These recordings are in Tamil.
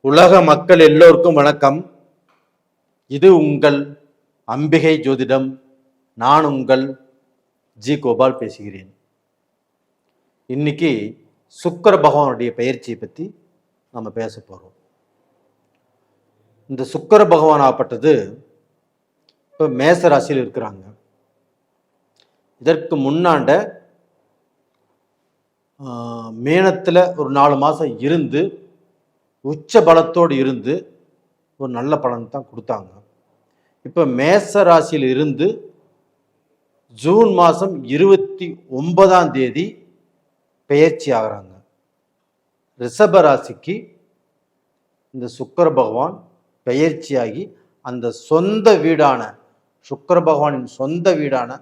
உலக மக்கள் எல்லோருக்கும் வணக்கம். இது உங்கள் அம்பிகை ஜோதிடம். நான் உங்கள் ஜி கோபால் பேசுகிறேன். இன்னைக்கு சுக்கிர பகவானுடைய பயிற்சியை பற்றி நம்ம பேச போகிறோம். இந்த சுக்கிர பகவான் ஆப்பட்டது இப்போ மேச ராசியில் இருக்கிறாங்க. இதற்கு முன்னாண்ட மேனத்தில் ஒரு 4 மாதம் இருந்து உச்ச பலத்தோடு இருந்து ஒரு நல்ல பலன் தான் கொடுத்தாங்க. இப்போ மேச ராசியில் இருந்து ஜூன் மாதம் 29ஆம் தேதி பெயர்ச்சி ஆகிறாங்க. ரிஷப ராசிக்கு இந்த சுக்கிர பகவான் பெயர்ச்சியாகி அந்த சொந்த வீடான சுக்கிர பகவானின் சொந்த வீடான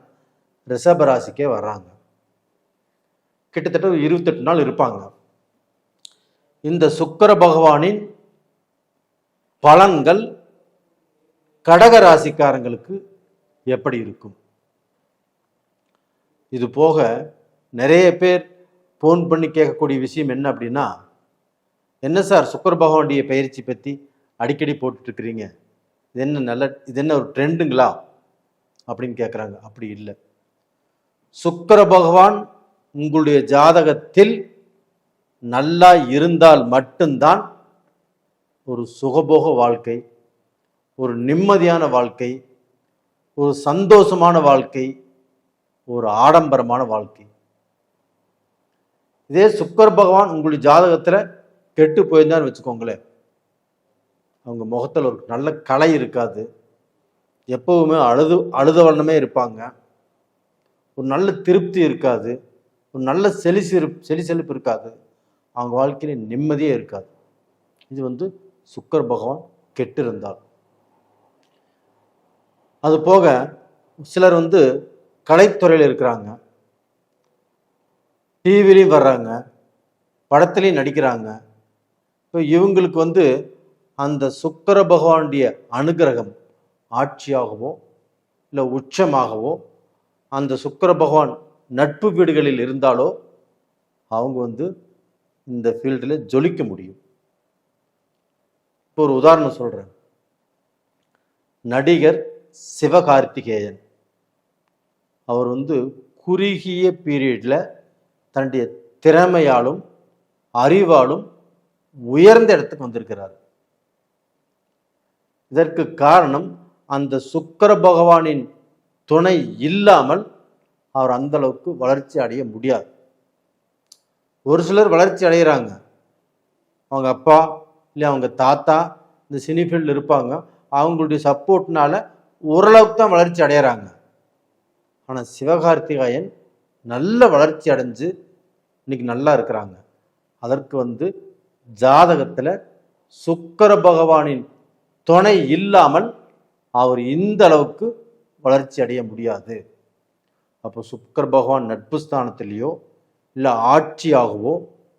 ரிஷப ராசிக்கே வர்றாங்க. கிட்டத்தட்ட ஒரு 28 நாள் இருப்பாங்க. இந்த சுக்கிர பகவானின் பலன்கள் கடக ராசிக்காரங்களுக்கு எப்படி இருக்கும்? இது போக நிறைய பேர் ஃபோன் பண்ணி கேட்கக்கூடிய விஷயம் என்ன அப்படின்னா, என்ன சார் சுக்கிர பகவானுடைய பயிற்சி பற்றி அடிக்கடி போட்டுட்ருக்கிறீங்க, இது என்ன ஒரு ட்ரெண்டுங்களா அப்படின்னு கேட்குறாங்க. அப்படி இல்லை. சுக்கிர பகவான் உங்களுடைய ஜாதகத்தில் நல்லா இருந்தால் மட்டும்தான் ஒரு சுகபோக வாழ்க்கை, ஒரு நிம்மதியான வாழ்க்கை, ஒரு சந்தோஷமான வாழ்க்கை, ஒரு ஆடம்பரமான வாழ்க்கை. இதே சுக்கிர பகவான் உங்களுடைய ஜாதகத்தில் கெட்டு போயிருந்தான்னு வச்சுக்கோங்களேன், அவங்க முகத்தில் ஒரு நல்ல கலை இருக்காது, எப்பவுமே அழுத வண்ணமே இருப்பாங்க, ஒரு நல்ல திருப்தி இருக்காது, ஒரு நல்ல செலிசெழிப்பு இருக்காது, அவங்க வாழ்க்கையில நிம்மதியே இருக்காது. இது சுக்கிர பகவான் கெட்டு இருந்தால். அது போக சிலர் கலைத்துறையில் இருக்கிறாங்க, டிவிலையும் வர்றாங்க, படத்துலையும் நடிக்கிறாங்க. இப்போ இவங்களுக்கு அந்த சுக்கிர பகவானுடைய அனுகிரகம் ஆட்சியாகவோ இல்லை உச்சமாகவோ அந்த சுக்கிர பகவான் நட்பு வீடுகளில் இருந்தாலோ அவங்க இந்த ஃபீல்டில் ஜொலிக்க முடியும். இப்போ ஒரு உதாரணம் சொல்கிறேன். நடிகர் சிவகார்த்திகேயன் அவர் குறுகிய பீரியடில் தன்னுடைய திறமையாலும் அறிவாலும் உயர்ந்த இடத்துக்கு வந்திருக்கிறார். இதற்கு காரணம் அந்த சுக்கிர பகவானின் துணை இல்லாமல் அவர் அந்த அளவுக்கு வளர்ச்சி அடைய முடியாது. ஒரு சிலர் வளர்ச்சி அடைகிறாங்க, அவங்க அப்பா இல்லை அவங்க தாத்தா இந்த சினி ஃபீல்டில் இருப்பாங்க, அவங்களுடைய சப்போர்ட்னால ஓரளவுக்கு தான் வளர்ச்சி அடைகிறாங்க. ஆனால் சிவகார்த்திகேயன் நல்ல வளர்ச்சி அடைஞ்சு இன்னைக்கு நல்லா இருக்கிறாங்க. அதற்கு ஜாதகத்தில் சுக்கிர பகவானின் துணை இல்லாமல் அவர் இந்த அளவுக்கு வளர்ச்சி அடைய முடியாது. அப்போ சுக்கிர பகவான் நட்பு ஸ்தானத்திலேயோ இல்லை ஆட்சியாகவோ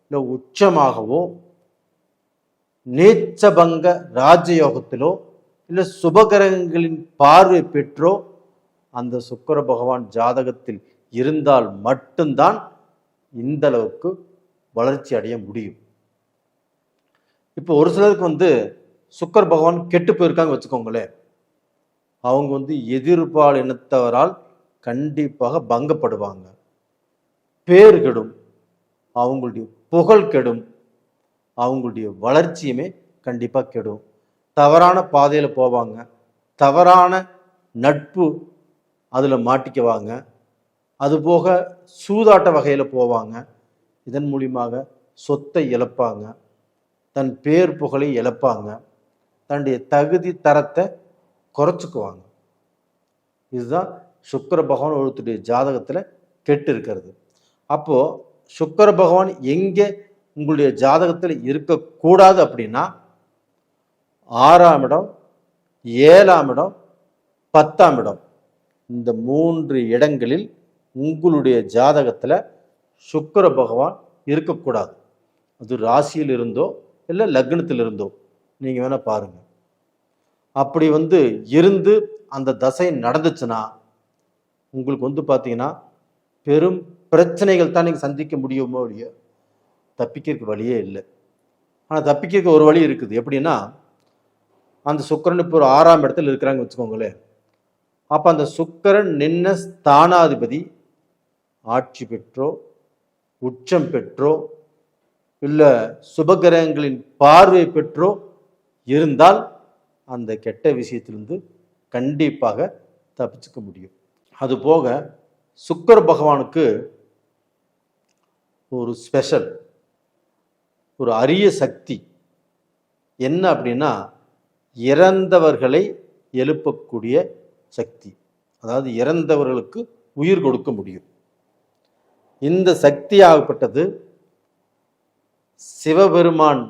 இல்லை உச்சமாகவோ நீச்சபங்க ராஜயோகத்திலோ இல்லை சுபகிரகங்களின் பார்வை பெற்றோ அந்த சுக்கிர பகவான் ஜாதகத்தில் இருந்தால் மட்டும்தான் இந்த அளவுக்கு வளர்ச்சி அடைய முடியும். இப்போ ஒரு சிலருக்கு சுக்கிர பகவான் கெட்டு போயிருக்காங்க வச்சுக்கோங்களேன், அவங்க எதிர்பால் இனத்தவரால் கண்டிப்பாக பங்கப்படுவாங்க, பேர் கெடும், அவங்களுடைய புகழ் கெடும், அவங்களுடைய வளர்ச்சியுமே கண்டிப்பாக கெடும், தவறான பாதையில் போவாங்க, தவறான நட்பு அதில் மாட்டிக்குவாங்க, அதுபோக சூதாட்ட வகையில் போவாங்க. இதன் மூலியமாக சொத்தை இழப்பாங்க, தன் பேர் புகழை இழப்பாங்க, தன்னுடைய தகுதி தரத்தை குறைச்சிக்குவாங்க. இதுதான் சுக்கிர பகவான் ஒருத்தருடைய ஜாதகத்தில் கெட்டு இருக்கிறது. அப்போது சுக்கிர பகவான் எங்கே உங்களுடைய ஜாதகத்தில் இருக்கக்கூடாது அப்படின்னா 6ஆம் இடம், 7ஆம் இடம், 10ஆம் இடம், இந்த 3 இடங்களில் உங்களுடைய ஜாதகத்தில் சுக்கிர பகவான் இருக்கக்கூடாது. அது ராசியில் இருந்தோ இல்லை லக்னத்தில் இருந்தோ நீங்கள் வேணால் பாருங்கள். அப்படி இருந்து அந்த தசை நடந்துச்சுன்னா உங்களுக்கு பார்த்தீங்கன்னா பெரும் பிரச்சனைகள் தான் நீங்கள் சந்திக்க முடியுமோ இல்லையோ, தப்பிக்கிறதுக்கு வழியே இல்லை. ஆனால் தப்பிக்க ஒரு வழி இருக்குது. எப்படின்னா, அந்த சுக்கிரன் இப்போ ஒரு 6ஆம் இடத்துல இருக்கிறாங்க வச்சுக்கோங்களேன். அப்போ அந்த சுக்கிரன் நின்ன ஸ்தானாதிபதி ஆட்சி பெற்றோ உச்சம் பெற்றோ இல்லை சுபகிரகங்களின் பார்வை பெற்றோ இருந்தால் அந்த கெட்ட விஷயத்திலிருந்து கண்டிப்பாக தப்பிச்சுக்க முடியும். அதுபோக சுக்கிர பகவானுக்கு ஒரு ஸ்பெஷல், ஒரு அரிய சக்தி என்ன அப்படின்னா, இறந்தவர்களை எழுப்பக்கூடிய சக்தி. அதாவது இறந்தவர்களுக்கு உயிர் கொடுக்க முடியும். இந்த சக்தியாகப்பட்டது சிவபெருமான்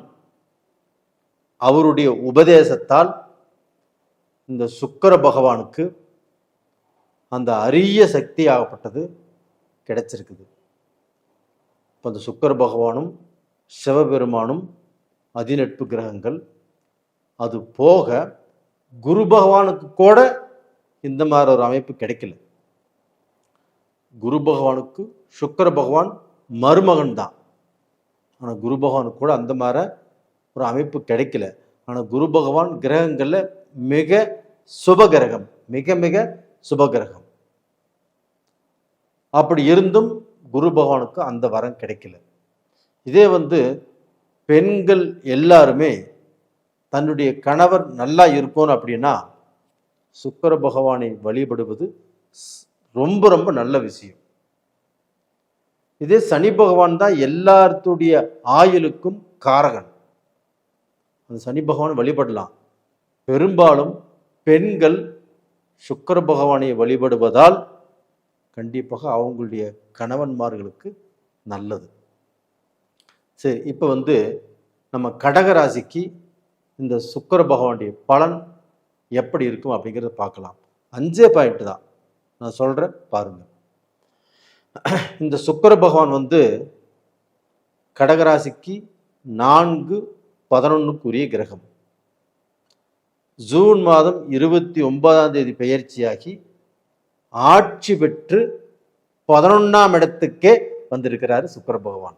அவருடைய உபதேசத்தால் இந்த சுக்கிர பகவானுக்கு அந்த அரிய சக்தியாகப்பட்டது கிடைச்சிருக்குது. இப்போ அந்த சுக்கிர பகவானும் சிவபெருமானும் அதிநட்பு கிரகங்கள். அது போக குரு பகவானுக்கு கூட இந்த மாதிரி ஒரு அமைப்பு கிடைக்கல. குரு பகவானுக்கு சுக்கிர பகவான் மருமகன் தான். ஆனால் குரு பகவானுக்கு கூட அந்த மாதிரி ஒரு அமைப்பு கிடைக்கல. ஆனால் குரு பகவான் கிரகங்களில் மிக சுபகிரகம், மிக மிக சுபகிரகம். அப்படி இருந்தும் குரு பகவானுக்கு அந்த வரம் கிடைக்கல. இதே பெண்கள் எல்லாருமே தன்னுடைய கணவர் நல்லா இருக்கணும் அப்படின்னா சுக்கிர பகவானை வழிபடுவது ரொம்ப ரொம்ப நல்ல விஷயம். இதே சனி பகவான் தான் எல்லாத்துடைய ஆயுளுக்கும் காரகன். அந்த சனி பகவான் வழிபடலாம். பெரும்பாலும் பெண்கள் சுக்கிர பகவானை வழிபடுவதால் கண்டிப்பாக அவங்களுடைய கணவன்மார்களுக்கு நல்லது. சரி, இப்போ நம்ம கடகராசிக்கு இந்த சுக்கிர பகவானுடைய பலன் எப்படி இருக்கும் அப்படிங்கிறத பார்க்கலாம். 5 பாயிண்ட் தான் நான் சொல்கிறேன், பாருங்க. இந்த சுக்கிர பகவான் கடகராசிக்கு 4/11 கிரகம். ஜூன் மாதம் 29ஆம் தேதி பெயர்ச்சியாகி ஆட்சி பெற்று 11ஆம் இடத்துக்கே வந்திருக்கிறாரு சுக்கிர பகவான்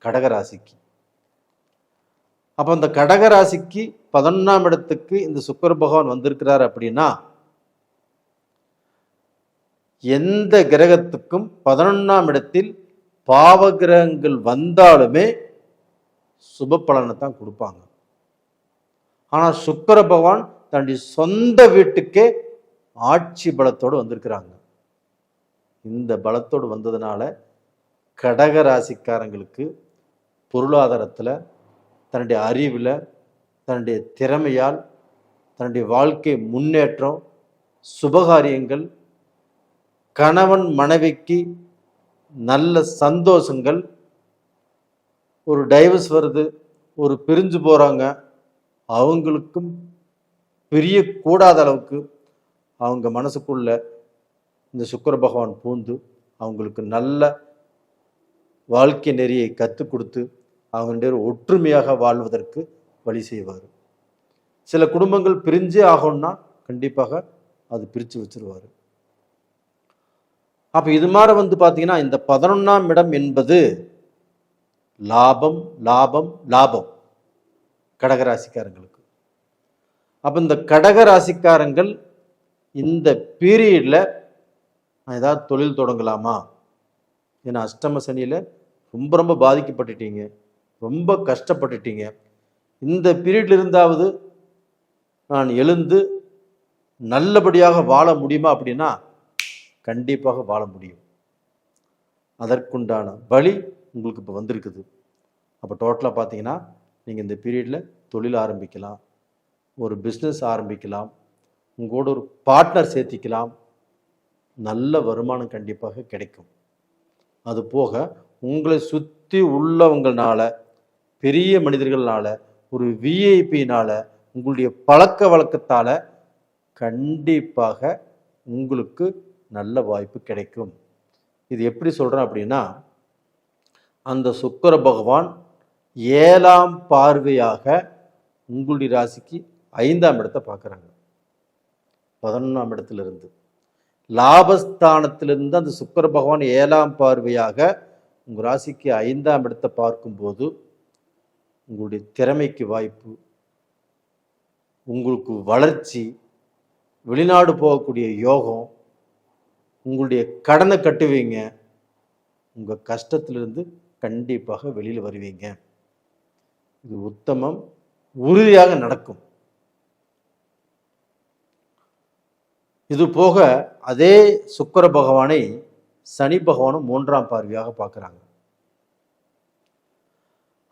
கடகராசிக்கு. அப்போ இந்த கடகராசிக்கு 11ஆம் இடத்துக்கு இந்த சுக்கிர பகவான் வந்திருக்கிறார் அப்படின்னா எந்த கிரகத்துக்கும் 11ஆம் இடத்தில் பாவ கிரகங்கள் வந்தாலுமே சுப பலனை தான் கொடுப்பாங்க. ஆனால் சுக்கிர பகவான் தன்னுடைய சொந்த வீட்டுக்கே ஆட்சி பலத்தோடு வந்திருக்கிறாங்க. இந்த பலத்தோடு வந்ததுனால கடகராசிக்காரங்களுக்கு பொருளாதாரத்தில், தன்னுடைய அறிவில், தன்னுடைய திறமையால், தன்னுடைய வாழ்க்கை முன்னேற்றம், சுபகாரியங்கள், கணவன் மனைவிக்கு நல்ல சந்தோஷங்கள், ஒரு டைவர்ஸ் வருது, ஒரு பிரிஞ்சு போகிறாங்க, அவங்களுக்கும் பிரியக்கூடாத அளவுக்கு அவங்க மனசுக்குள்ள இந்த சுக்கிர பகவான் பூந்து அவங்களுக்கு நல்ல வாழ்க்கை நெறியை கற்றுக் கொடுத்து அவங்க ஒற்றுமையாக வாழ்வதற்கு வழி செய்வார். சில குடும்பங்கள் பிரிஞ்சே ஆகும்னா கண்டிப்பாக அது பிரித்து வச்சிருவார். அப்போ இது மாதிரி பார்த்தீங்கன்னா இந்த 11ஆம் இடம் என்பது லாபம் லாபம் லாபம் கடகராசிக்காரங்களுக்கு. அப்போ இந்த கடகராசிக்காரங்கள் இந்த பீரியடில் நான் ஏதாவது தொழில் தொடங்கலாமா? ஏன்னா அஷ்டம சனியில் ரொம்ப ரொம்ப பாதிக்கப்பட்டுட்டீங்க, ரொம்ப கஷ்டப்பட்டுட்டீங்க. இந்த பீரியட்ல இருந்தாவது நான் எழுந்து நல்லபடியாக வாழ முடியுமா அப்படின்னா கண்டிப்பாக வாழ முடியும். அதற்குண்டான வழி உங்களுக்கு இப்போ வந்திருக்குது. அப்போ டோட்டலாக பார்த்தீங்கன்னா நீங்கள் இந்த பீரியடில் தொழில் ஆரம்பிக்கலாம், ஒரு பிஸ்னஸ் ஆரம்பிக்கலாம், உங்களோட ஒரு பார்ட்னர் சேர்த்திக்கலாம், நல்ல வருமானம் கண்டிப்பாக கிடைக்கும். அது போக உங்களை சுற்றி உள்ளவங்களால, பெரிய மனிதர்களால, ஒரு விஐபினால, உங்களுடைய பழக்க வழக்கத்தால் கண்டிப்பாக உங்களுக்கு நல்ல வாய்ப்பு கிடைக்கும். இது எப்படி சொல்கிறேன் அப்படின்னா, அந்த சுக்கிர பகவான் 7ஆம் பார்வையாக உங்களுடைய ராசிக்கு 5ஆம் இடத்தை பார்க்குறாங்க. 11ஆம் இடத்திலிருந்து லாபஸ்தானத்திலிருந்து அந்த சுக்கிர பகவான் 7ஆம் பார்வையாக உங்கள் ராசிக்கு 5ஆம் இடத்தை பார்க்கும்போது உங்களுடைய திறமைக்கு வாய்ப்பு, உங்களுக்கு வளர்ச்சி, வெளிநாடு போகக்கூடிய யோகம், உங்களுடைய கடனை கட்டுவீங்க, உங்கள் கஷ்டத்திலிருந்து கண்டிப்பாக வெளியில் வருவீங்க. இது உத்தமம், உறுதியாக நடக்கும். இது போக அதே சுக்கிர பகவானை சனி பகவானும் 3ஆம் பார்வையாக பார்க்குறாங்க.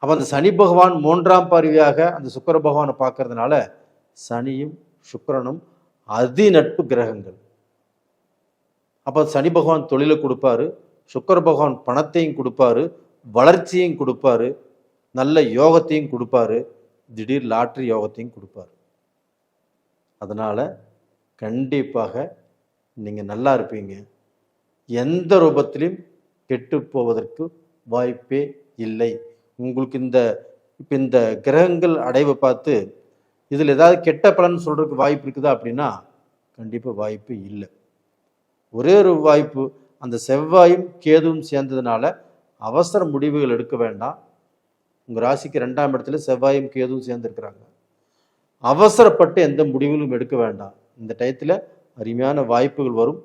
அப்போ அந்த சனி பகவான் 3ஆம் பார்வையாக அந்த சுக்கிர பகவானை பார்க்கறதுனால சனியும் சுக்கிரனும் அதிநட்பு கிரகங்கள். அப்போ சனி பகவான் தொழிலை கொடுப்பாரு, சுக்கிர பகவான் பணத்தையும் கொடுப்பாரு, வளர்ச்சியையும் கொடுப்பாரு, நல்ல யோகத்தையும் கொடுப்பாரு, திடீர் லாட்ரி யோகத்தையும் கொடுப்பாரு. அதனால் கண்டிப்பாக நீங்கள் நல்லா இருப்பீங்க. எந்த ரூபத்திலையும் கெட்டு போவதற்கு வாய்ப்பே இல்லை. உங்களுக்கு இந்த கிரகங்கள் அடைவை பார்த்து இதில் ஏதாவது கெட்ட பலன் சொல்கிறதுக்கு வாய்ப்பு இருக்குதா அப்படின்னா கண்டிப்பாக வாய்ப்பு இல்லை. ஒரே ஒரு வாய்ப்பு, அந்த செவ்வாயும் கேதுவும் சேர்ந்ததுனால அவசர முடிவுகள் எடுக்க வேண்டாம். உங்கள் ராசிக்கு 2ஆம் இடத்துல செவ்வாயும் கேதுவும் சேர்ந்துருக்கிறாங்க. அவசரப்பட்டு எந்த முடிவுகளும் எடுக்க வேண்டாம். இந்த டயத்தில் அருமையான வாய்ப்புகள் வரும்.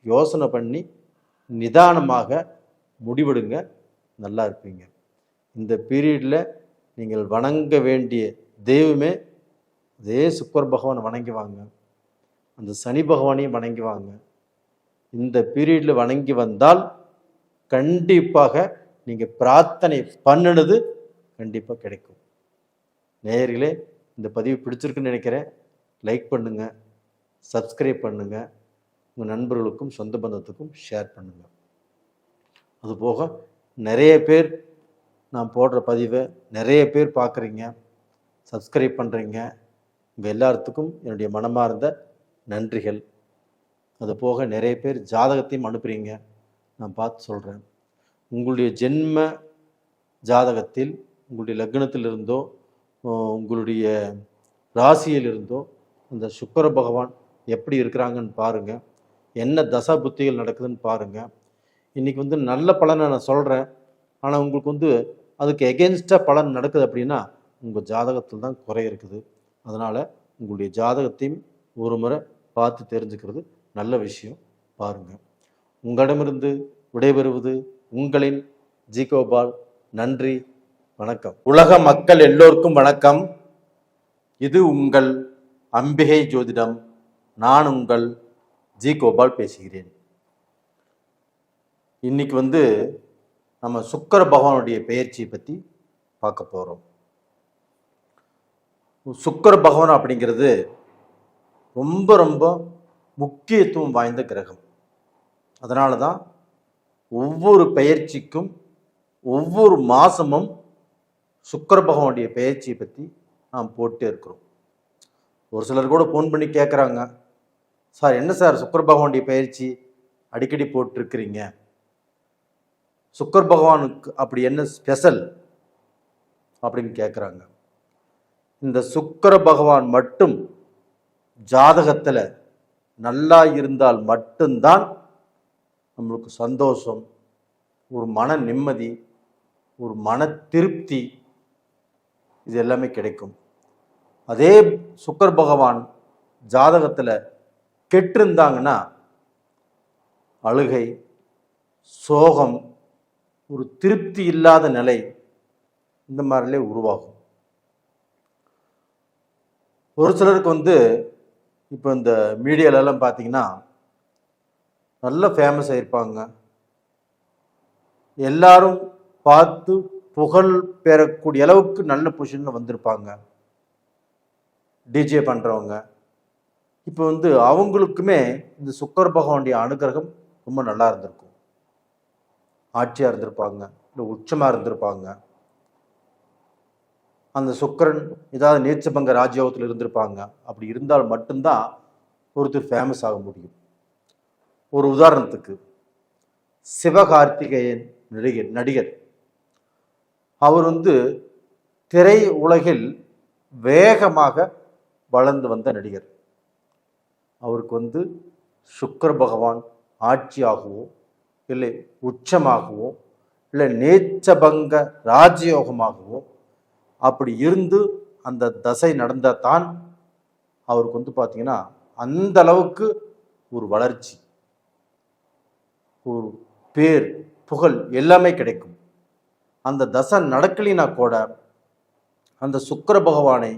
யோசனை பண்ணி நிதானமாக முடிவெடுங்க, நல்லா இருப்பீங்க. இந்த பீரியடில் நீங்கள் வணங்க வேண்டிய தெய்வமே அதே சுக்கிர பகவான் வணங்கி வாங்க, அந்த சனி பகவானையும் வணங்கி வாங்க. இந்த பீரியடில் வணங்கி வந்தால் கண்டிப்பாக நீங்கள் பிரார்த்தனை பண்ணினது கண்டிப்பாக கிடைக்கும். நேயர்களே, இந்த பதிவு பிடிச்சிருக்குன்னு நினைக்கிறேன். லைக் பண்ணுங்கள், சப்ஸ்கிரைப் பண்ணுங்கள், உங்கள் நண்பர்களுக்கும் சொந்த பந்தத்துக்கும் ஷேர் பண்ணுங்கள். அதுபோக நிறைய பேர் நான் போடுற பதிவை நிறைய பேர் பார்க்குறீங்க, சப்ஸ்கிரைப் பண்ணுறீங்க. உங்கள் எல்லாத்துக்கும் என்னுடைய மனமார்ந்த நன்றிகள். அதுபோக நிறைய பேர் ஜாதகத்தையும் அனுப்புகிறீங்க, நான் பார்த்து சொல்கிறேன். உங்களுடைய ஜென்ம ஜாதகத்தில் உங்களுடைய லக்னத்திலிருந்தோ உங்களுடைய ராசியிலிருந்தோ அந்த சுக்கிர பகவான் எப்படி இருக்கிறாங்கன்னு பாருங்கள், என்ன தசா புத்திகள் நடக்குதுன்னு பாருங்கள். இன்றைக்கி நல்ல பலனை நான் சொல்கிறேன், ஆனால் உங்களுக்கு அதுக்கு எகென்ஸ்டாக பலன் நடக்குது அப்படின்னா உங்கள் ஜாதகத்தில் தான் குறை இருக்குது. அதனால் உங்களுடைய ஜாதகத்தையும் ஒரு முறை பார்த்து தெரிஞ்சுக்கிறது நல்ல விஷயம். பாருங்கள். உங்களிடமிருந்து விடைபெறுவது உங்களின் ஜி கோபால். நன்றி, வணக்கம். உலக மக்கள் எல்லோருக்கும் வணக்கம். இது உங்கள் அம்பிகை ஜோதிடம். நான் உங்கள் ஜி கோபால் பேசுகிறேன். இன்னைக்கு நம்ம சுக்கிர பகவானுடைய பெயர்ச்சியை பற்றி பார்க்க போகிறோம். சுக்கிர பகவான் அப்படிங்கிறது ரொம்ப ரொம்ப முக்கியத்துவம் வாய்ந்த கிரகம். அதனால தான் ஒவ்வொரு பெயர்ச்சிக்கும் ஒவ்வொரு மாதமும் சுக்கிர பகவானுடைய பெயர்ச்சியை பற்றி நாம் போட்டே இருக்கிறோம். ஒரு சிலர் கூட ஃபோன் பண்ணி கேட்குறாங்க, சார் என்ன சார் சுக்கிர பகவானுடைய பயிற்சி அடிக்கடி போட்டிருக்கிறீங்க, சுக்கிர பகவானுக்கு அப்படி என்ன ஸ்பெஷல் அப்படின்னு கேட்குறாங்க. இந்த சுக்கிர பகவான் மட்டும் ஜாதகத்தில் நல்லா இருந்தால் மட்டும்தான் நம்மளுக்கு சந்தோஷம், ஒரு மன நிம்மதி, ஒரு மன திருப்தி, இது எல்லாமே கிடைக்கும். அதே சுக்கிர பகவான் ஜாதகத்தில் கெட்டிருந்தாங்கன்னா அழுகை, சோகம், ஒரு திருப்தி இல்லாத நிலை, இந்த மாதிரிலே உருவாகும். ஒரு சிலருக்கு இப்போ இந்த மீடியாலெல்லாம் பார்த்தீங்கன்னா நல்ல ஃபேமஸ் ஆகிருப்பாங்க, எல்லாரும் பார்த்து புகழ் பெறக்கூடிய அளவுக்கு நல்ல பொசிஷனில் வந்திருப்பாங்க, டிஜே பண்ணுறவங்க. இப்போ அவங்களுக்குமே இந்த சுக்கிர பகவானுடைய அனுகிரகம் ரொம்ப நல்லா இருந்திருக்கும். ஆட்சியாக இருந்திருப்பாங்க, இல்லை உச்சமாக இருந்திருப்பாங்க. அந்த சுக்கிரன் ஏதாவது நீச்சபங்க ராஜயோகத்தில் இருந்திருப்பாங்க. அப்படி இருந்தால் மட்டும்தான் ஒருத்தர் ஃபேமஸ் ஆக முடியும். ஒரு உதாரணத்துக்கு சிவகார்த்திகேயன் நடிகர் அவர் திரை உலகில் வேகமாக வளர்ந்து வந்த நடிகர். அவருக்கு சுக்கிர பகவான் ஆட்சியாகவோ இல்லை உச்சமாகவோ இல்லை நேச்சபங்க ராஜயோகமாகவோ அப்படி இருந்து அந்த தசை நடந்தால் தான் அவருக்கு வந்து பார்த்தீங்கன்னா அந்த அளவுக்கு ஒரு வளர்ச்சி, ஒரு பேர், புகழ் எல்லாமே கிடைக்கும். அந்த தசை நடக்கலினா கூட அந்த சுக்கிர பகவானை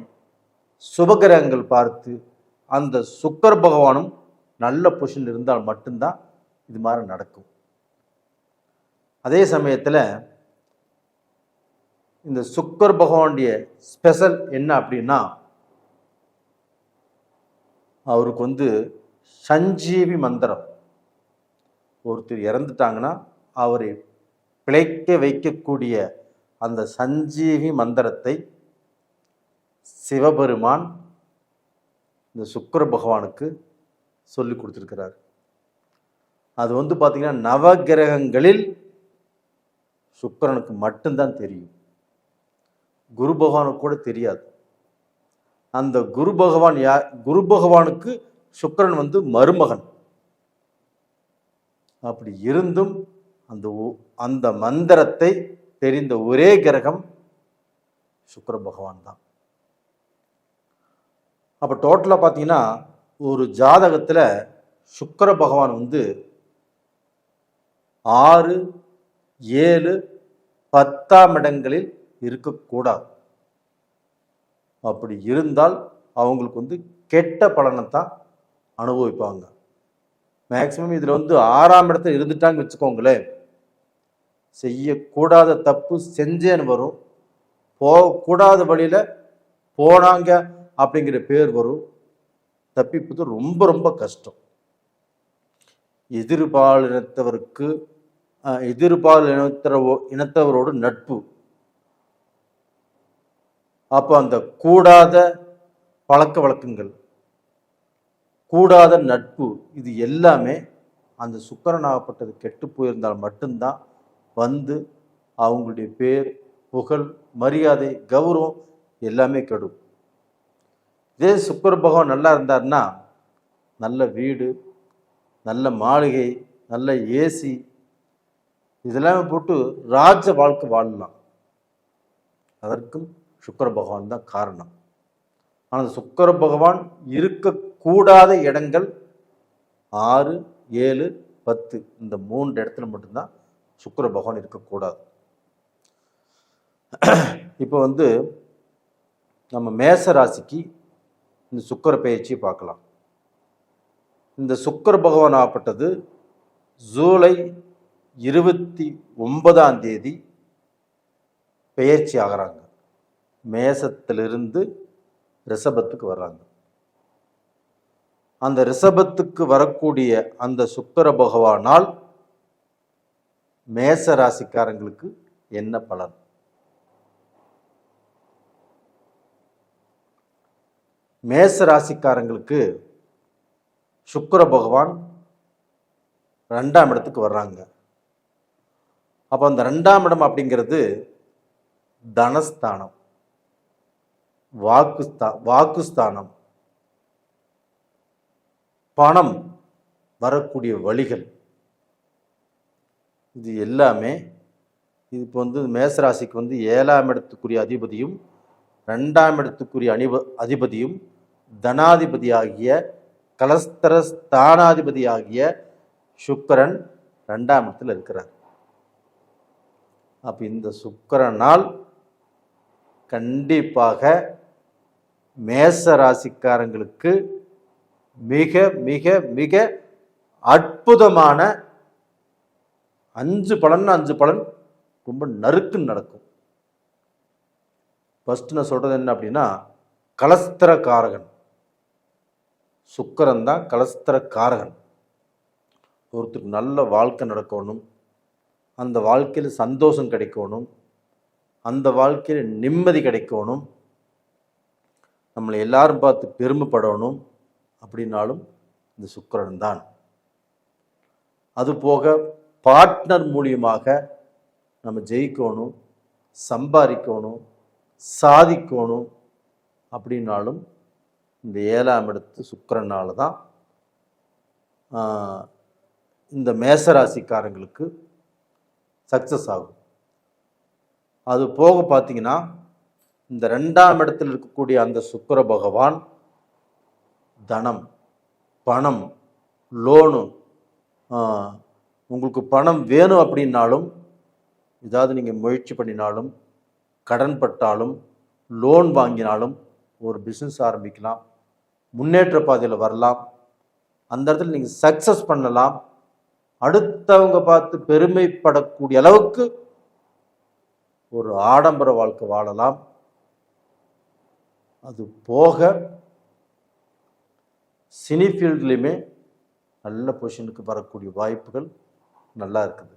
சுபகிரகங்கள் பார்த்து அந்த சுக்கிர பகவானும் நல்ல பொசிஷன் இருந்தால் மட்டும்தான் இது மாதிரி நடக்கும். அதே சமயத்தில் இந்த சுக்கிர பகவானுடைய ஸ்பெஷல் என்ன அப்படின்னா, அவருக்கு வந்து சஞ்சீவி மந்திரம், ஒருத்தர் இறந்துட்டாங்கன்னா அவரை பிழைக்க வைக்கக்கூடிய அந்த சஞ்சீவி மந்திரத்தை சிவபெருமான் இந்த சுக்கிர பகவானுக்கு சொல்லி கொடுத்துருக்கிறார். அது வந்து பார்த்தீங்கன்னா நவகிரகங்களில் சுக்கிரனுக்கு மட்டும்தான் தெரியும், குரு பகவானுக்கு கூட தெரியாது. அந்த குரு பகவான் யார்? குரு பகவானுக்கு சுக்கிரன் வந்து மருமகன். அப்படி இருந்தும் அந்த மந்திரத்தை தெரிந்த ஒரே கிரகம் சுக்கிர பகவான் தான். அப்போ டோட்டலாக பார்த்தீங்கன்னா ஒரு ஜாதகத்தில் சுக்கிர பகவான் வந்து 6, 7, 10ஆம் இடங்களில் இருக்கக்கூடாது. அப்படி இருந்தால் அவங்களுக்கு வந்து கெட்ட பலனை தான் அனுபவிப்பாங்க. மேக்சிமம் இதில் வந்து 6ஆம் இடத்துல இருந்துட்டான்னு வச்சுக்கோங்களேன், செய்யக்கூடாத தப்பு செஞ்சேன்னு வரும், போகக்கூடாத வழியில் போனாங்க அப்படிங்கிற பேர் வரும். தப்பிப்பது ரொம்ப ரொம்ப கஷ்டம். எதிர்பால் இனத்தவரோடு நட்பு, அப்போ அந்த கூடாத பழக்க வழக்கங்கள், கூடாத நட்பு, இது எல்லாமே அந்த சுக்கிரனாகப்பட்டது கெட்டு போயிருந்தால் மட்டும்தான் வந்து அவங்களுடைய பேர், புகழ், மரியாதை, கௌரவம் எல்லாமே கெடும். இதே சுக்கிர பகவான் நல்லா இருந்தார்னா நல்ல வீடு, நல்ல மாளிகை, நல்ல ஏசி இதெல்லாமே போட்டு ராஜ வாழ்க்கை வாழலாம். அதற்கும் சுக்கிர பகவான் தான் காரணம். ஆனால் சுக்கிர பகவான் இருக்கக்கூடாத இடங்கள் 6, 7, 10 இந்த 3 இடத்துல மட்டும்தான் சுக்கிர பகவான் இருக்கக்கூடாது. இப்போ வந்து நம்ம மேச ராசிக்கு இந்த சுக்கிர பெயர்ச்சி பார்க்கலாம். இந்த சுக்கிர பகவான் ஆகப்பட்டது ஜூலை 29ஆம் தேதி பெயர்ச்சி ஆகிறாங்க. மேசத்திலிருந்து ரிஷபத்துக்கு வர்றாங்க. அந்த ரிஷபத்துக்கு வரக்கூடிய அந்த சுக்கிர பகவானால் மேச ராசிக்காரங்களுக்கு என்ன பலன்? மேச ராசிக்காரங்களுக்கு சுக்கிர பகவான் 2ஆம் இடத்துக்கு வர்றாங்க. அப்போ அந்த 2ஆம் இடம் அப்படிங்கிறது தனஸ்தானம், வாக்குஸ்தானம், பணம் வரக்கூடிய வழிகள், இது எல்லாமே இது இப்போ வந்து மேசராசிக்கு வந்து 7ஆம் இடத்துக்குரிய அதிபதியும் 2ஆம் இடத்துக்குரிய அதிபதியும் தனாதிபதியாகிய கலஸ்தர ஸ்தானாதிபதியாகிய சுக்கிரன் 2ஆம் இடத்தில் இருக்கிறார். அப்போ இந்த சுக்கிரனால் கண்டிப்பாக மேச ராசிக்காரங்களுக்கு மிக மிக மிக அற்புதமான 5 பலன் ரொம்ப நறுக்குன்னு நடக்கும். ஃபர்ஸ்ட் நான் சொல்றது என்ன அப்படின்னா, கலஸ்தர காரகன் சுக்கிரன் தான். கலஸ்தர காரகன். ஒருத்தருக்கு நல்ல வாழ்க்கை நடக்கணும், அந்த வாழ்க்கையில் சந்தோஷம் கிடைக்கணும், அந்த வாழ்க்கையில் நிம்மதி கிடைக்கணும், நம்மளை எல்லாரும் பார்த்து பெருமைப்படணும் அப்படின்னாலும் இந்த சுக்கிரன் தான். அதுபோக பார்ட்னர் மூலியமாக நம்ம ஜெயிக்கணும், சம்பாதிக்கணும், சாதிக்கணும் அப்படின்னாலும் இந்த 7ஆம் இடத்து சுக்கிரனால தான் இந்த மேசராசிக்காரங்களுக்கு சக்ஸஸ் ஆகும். அது போக பார்த்தீங்கன்னா இந்த 2ஆம் இடத்தில் இருக்கக்கூடிய அந்த சுக்கிர பகவான் தனம், பணம், லோனு, உங்களுக்கு பணம் வேணும் அப்படின்னாலும், ஏதாவது நீங்கள் முயற்சி பண்ணினாலும், கடன் பட்டாலும், லோன் வாங்கினாலும் ஒரு பிஸ்னஸ் ஆரம்பிக்கலாம், முன்னேற்ற பாதையில் வரலாம், அந்த இடத்துல நீங்கள் சக்ஸஸ் பண்ணலாம், அடுத்தவங்க பார்த்து பெருமைப்படக்கூடிய அளவுக்கு ஒரு ஆடம்பர வாழ்க்கை வாழலாம். அது போக சினி ஃபீல்ட்லேயுமே நல்ல பொசிஷனுக்கு வரக்கூடிய வாய்ப்புகள் நல்லா இருக்குது.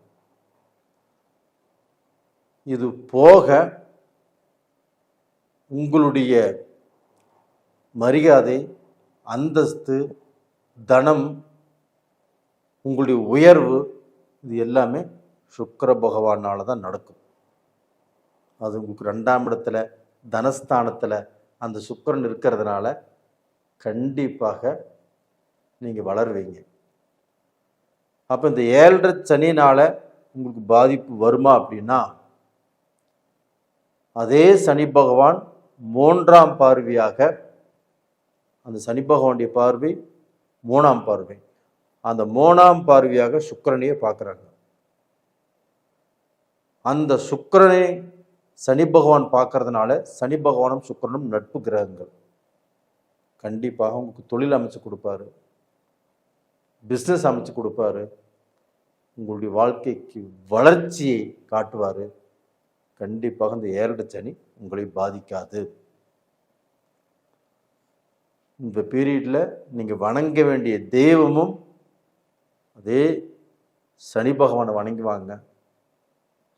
இது போக உங்களுடைய மரியாதை, அந்தஸ்து, தனம், உங்களுடைய உயர்வு, இது எல்லாமே சுக்கிர பகவானால தான் நடக்கும். அது உங்களுக்கு 2ஆம் இடத்துல தனஸ்தானத்தில் அந்த சுக்கிரன் இருக்கிறதுனால கண்டிப்பாக நீங்கள் வளருவீங்க. அப்போ இந்த 7.5 சனினால் உங்களுக்கு பாதிப்பு வருமா அப்படின்னா, அதே சனி பகவான் 3ஆம் பார்வையாக, அந்த சனி பகவானுடைய பார்வை 3ஆம் பார்வை, அந்த 3ஆம் பார்வையாக சுக்கிரனையே பார்க்குறாங்க. அந்த சுக்கிரனை சனி பகவான் பார்க்கறதுனால சனி பகவானும் சுக்கிரனும் நட்பு கிரகங்கள். கண்டிப்பாக உங்களுக்கு தொழில் அமைச்சு கொடுப்பாரு, பிஸ்னஸ் அமைச்சு கொடுப்பாரு, உங்களுடைய வாழ்க்கைக்கு வளர்ச்சியை காட்டுவார். கண்டிப்பாக இந்த 7.5 சனி உங்களை பாதிக்காது. இந்த பீரியடில் நீங்கள் வணங்க வேண்டிய தெய்வமும் அதே சனி பகவானை வணங்கி வாங்க,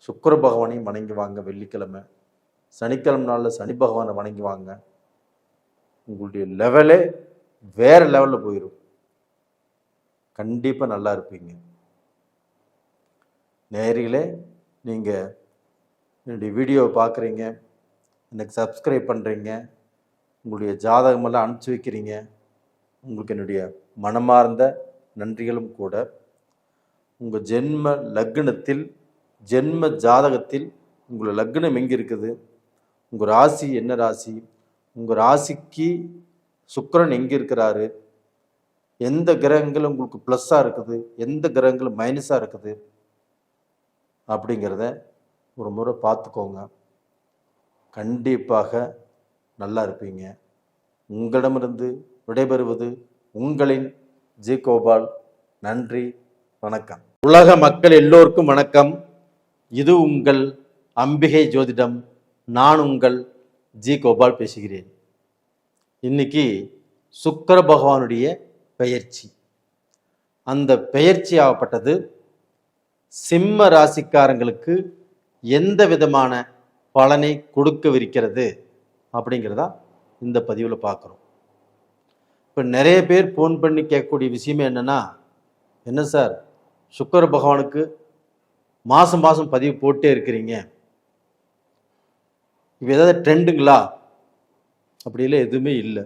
சுக்கிர பகவானையும் வணங்கி வாங்க. வெள்ளிக்கிழமை, சனிக்கிழமை நாளில் சனி பகவானை வணங்கி வாங்க. உங்களுடைய லெவலே வேறு லெவலில் போயிடும். கண்டிப்பாக நல்லா இருப்பீங்க. நேயர்களே, நீங்கள் என்னுடைய வீடியோவை பார்க்குறீங்க, எனக்கு சப்ஸ்கிரைப் பண்ணுறீங்க, உங்களுடைய ஜாதகமெல்லாம் அனுப்பிச்சி வைக்கிறீங்க, உங்களுக்கு என்னுடைய மனமார்ந்த நன்றிகளும் கூட. உங்கள் ஜென்ம லக்னத்தில், ஜென்ம ஜாதகத்தில் உங்கள் லக்னம் எங்கே இருக்குது, உங்கள் ராசி என்ன ராசி, உங்கள் ராசிக்கு சுக்கிரன் எங்கே இருக்கிறாரு, எந்த கிரகங்கள் உங்களுக்கு ப்ளஸ்ஸாக இருக்குது, எந்த கிரகங்கள் மைனஸாக இருக்குது அப்படிங்கிறத ஒரு முறை பார்த்துக்கோங்க. கண்டிப்பாக நல்லா இருப்பீங்க. உங்களிடமிருந்து விடைபெறுவது உங்களின் ஜி கோபால். நன்றி, வணக்கம். உலக மக்கள் எல்லோருக்கும் வணக்கம். இது உங்கள் அம்பிகை ஜோதிடம். நான் உங்கள் ஜி கோபால் பேசுகிறேன். இன்னைக்கு சுக்கிர பகவானுடைய பெயர்ச்சி. அந்த பெயர்ச்சி ஆகப்பட்டது சிம்ம ராசிக்காரங்களுக்கு எந்த விதமான பலனை கொடுக்கவிருக்கிறது அப்படிங்கிறதா இந்த பதிவில் பார்க்குறோம். இப்போ நிறைய பேர் ஃபோன் பண்ணி கேட்கக்கூடிய விஷயமே என்னென்னா, என்ன சார் சுக்கிர பகவானுக்கு மாதம் மாதம் பதிவு போட்டே இருக்கிறீங்க, இப்போ ஏதாவது ட்ரெண்டுங்களா? அப்படிலாம் எதுவுமே இல்லை.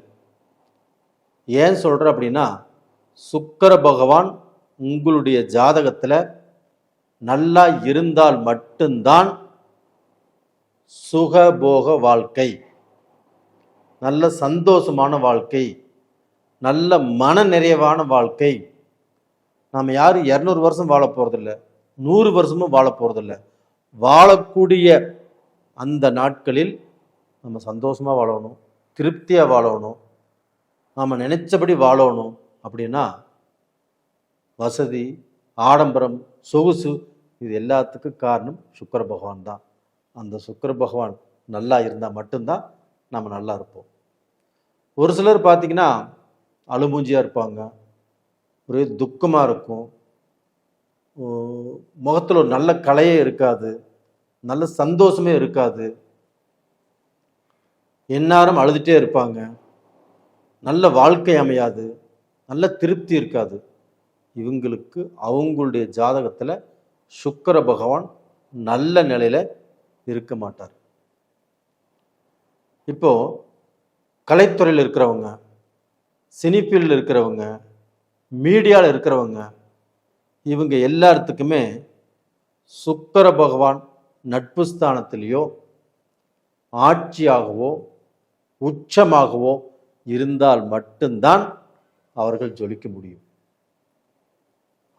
ஏன் சொல்கிறேன் அப்படின்னா, சுக்கிர பகவான் உங்களுடைய ஜாதகத்தில் நல்லா இருந்தால் மட்டும்தான் சுகபோக வாழ்க்கை, நல்ல சந்தோஷமான வாழ்க்கை, நல்ல மன நிறைவான வாழ்க்கை. நாம் யாரும் 200 வருஷம் வாழ போகிறதில்ல, 100 வருஷமும் வாழ போகிறதில்ல. வாழக்கூடிய அந்த நாட்களில் நம்ம சந்தோஷமாக வாழணும், திருப்தியாக வாழணும், நாம் நினைச்சபடி வாழணும். அப்படின்னா வசதி, ஆடம்பரம், சொகுசு, இது எல்லாத்துக்கும் காரணம் சுக்கிர பகவான் தான். அந்த சுக்கிர பகவான் நல்லா இருந்தால் மட்டும்தான் நம்ம நல்லா இருப்போம். ஒரு சிலர் பார்த்திங்கன்னா அழுமூஞ்சியாக இருப்பாங்க, ஒரே துக்கமாக இருக்கும், முகத்தில் ஒரு நல்ல கலையே இருக்காது, நல்ல சந்தோஷமே இருக்காது, எந்நேரம் அழுதுகிட்டே இருப்பாங்க, நல்ல வாழ்க்கை அமையாது, நல்ல திருப்தி இருக்காது. இவங்களுக்கு அவங்களுடைய ஜாதகத்தில் சுக்கிர பகவான் நல்ல நிலையில் இருக்க மாட்டார். இப்போ கலைத்துறையில் இருக்கிறவங்க, சினிஃபீல்டில் இருக்கிறவங்க, மீடியாவில் இருக்கிறவங்க, இவங்க எல்லாத்துக்குமே சுக்கிர பகவான் நட்பு ஸ்தானத்திலேயோ ஆட்சியாகவோ உச்சமாகவோ இருந்தால் மட்டும்தான் அவர்கள் ஜொலிக்க முடியும்,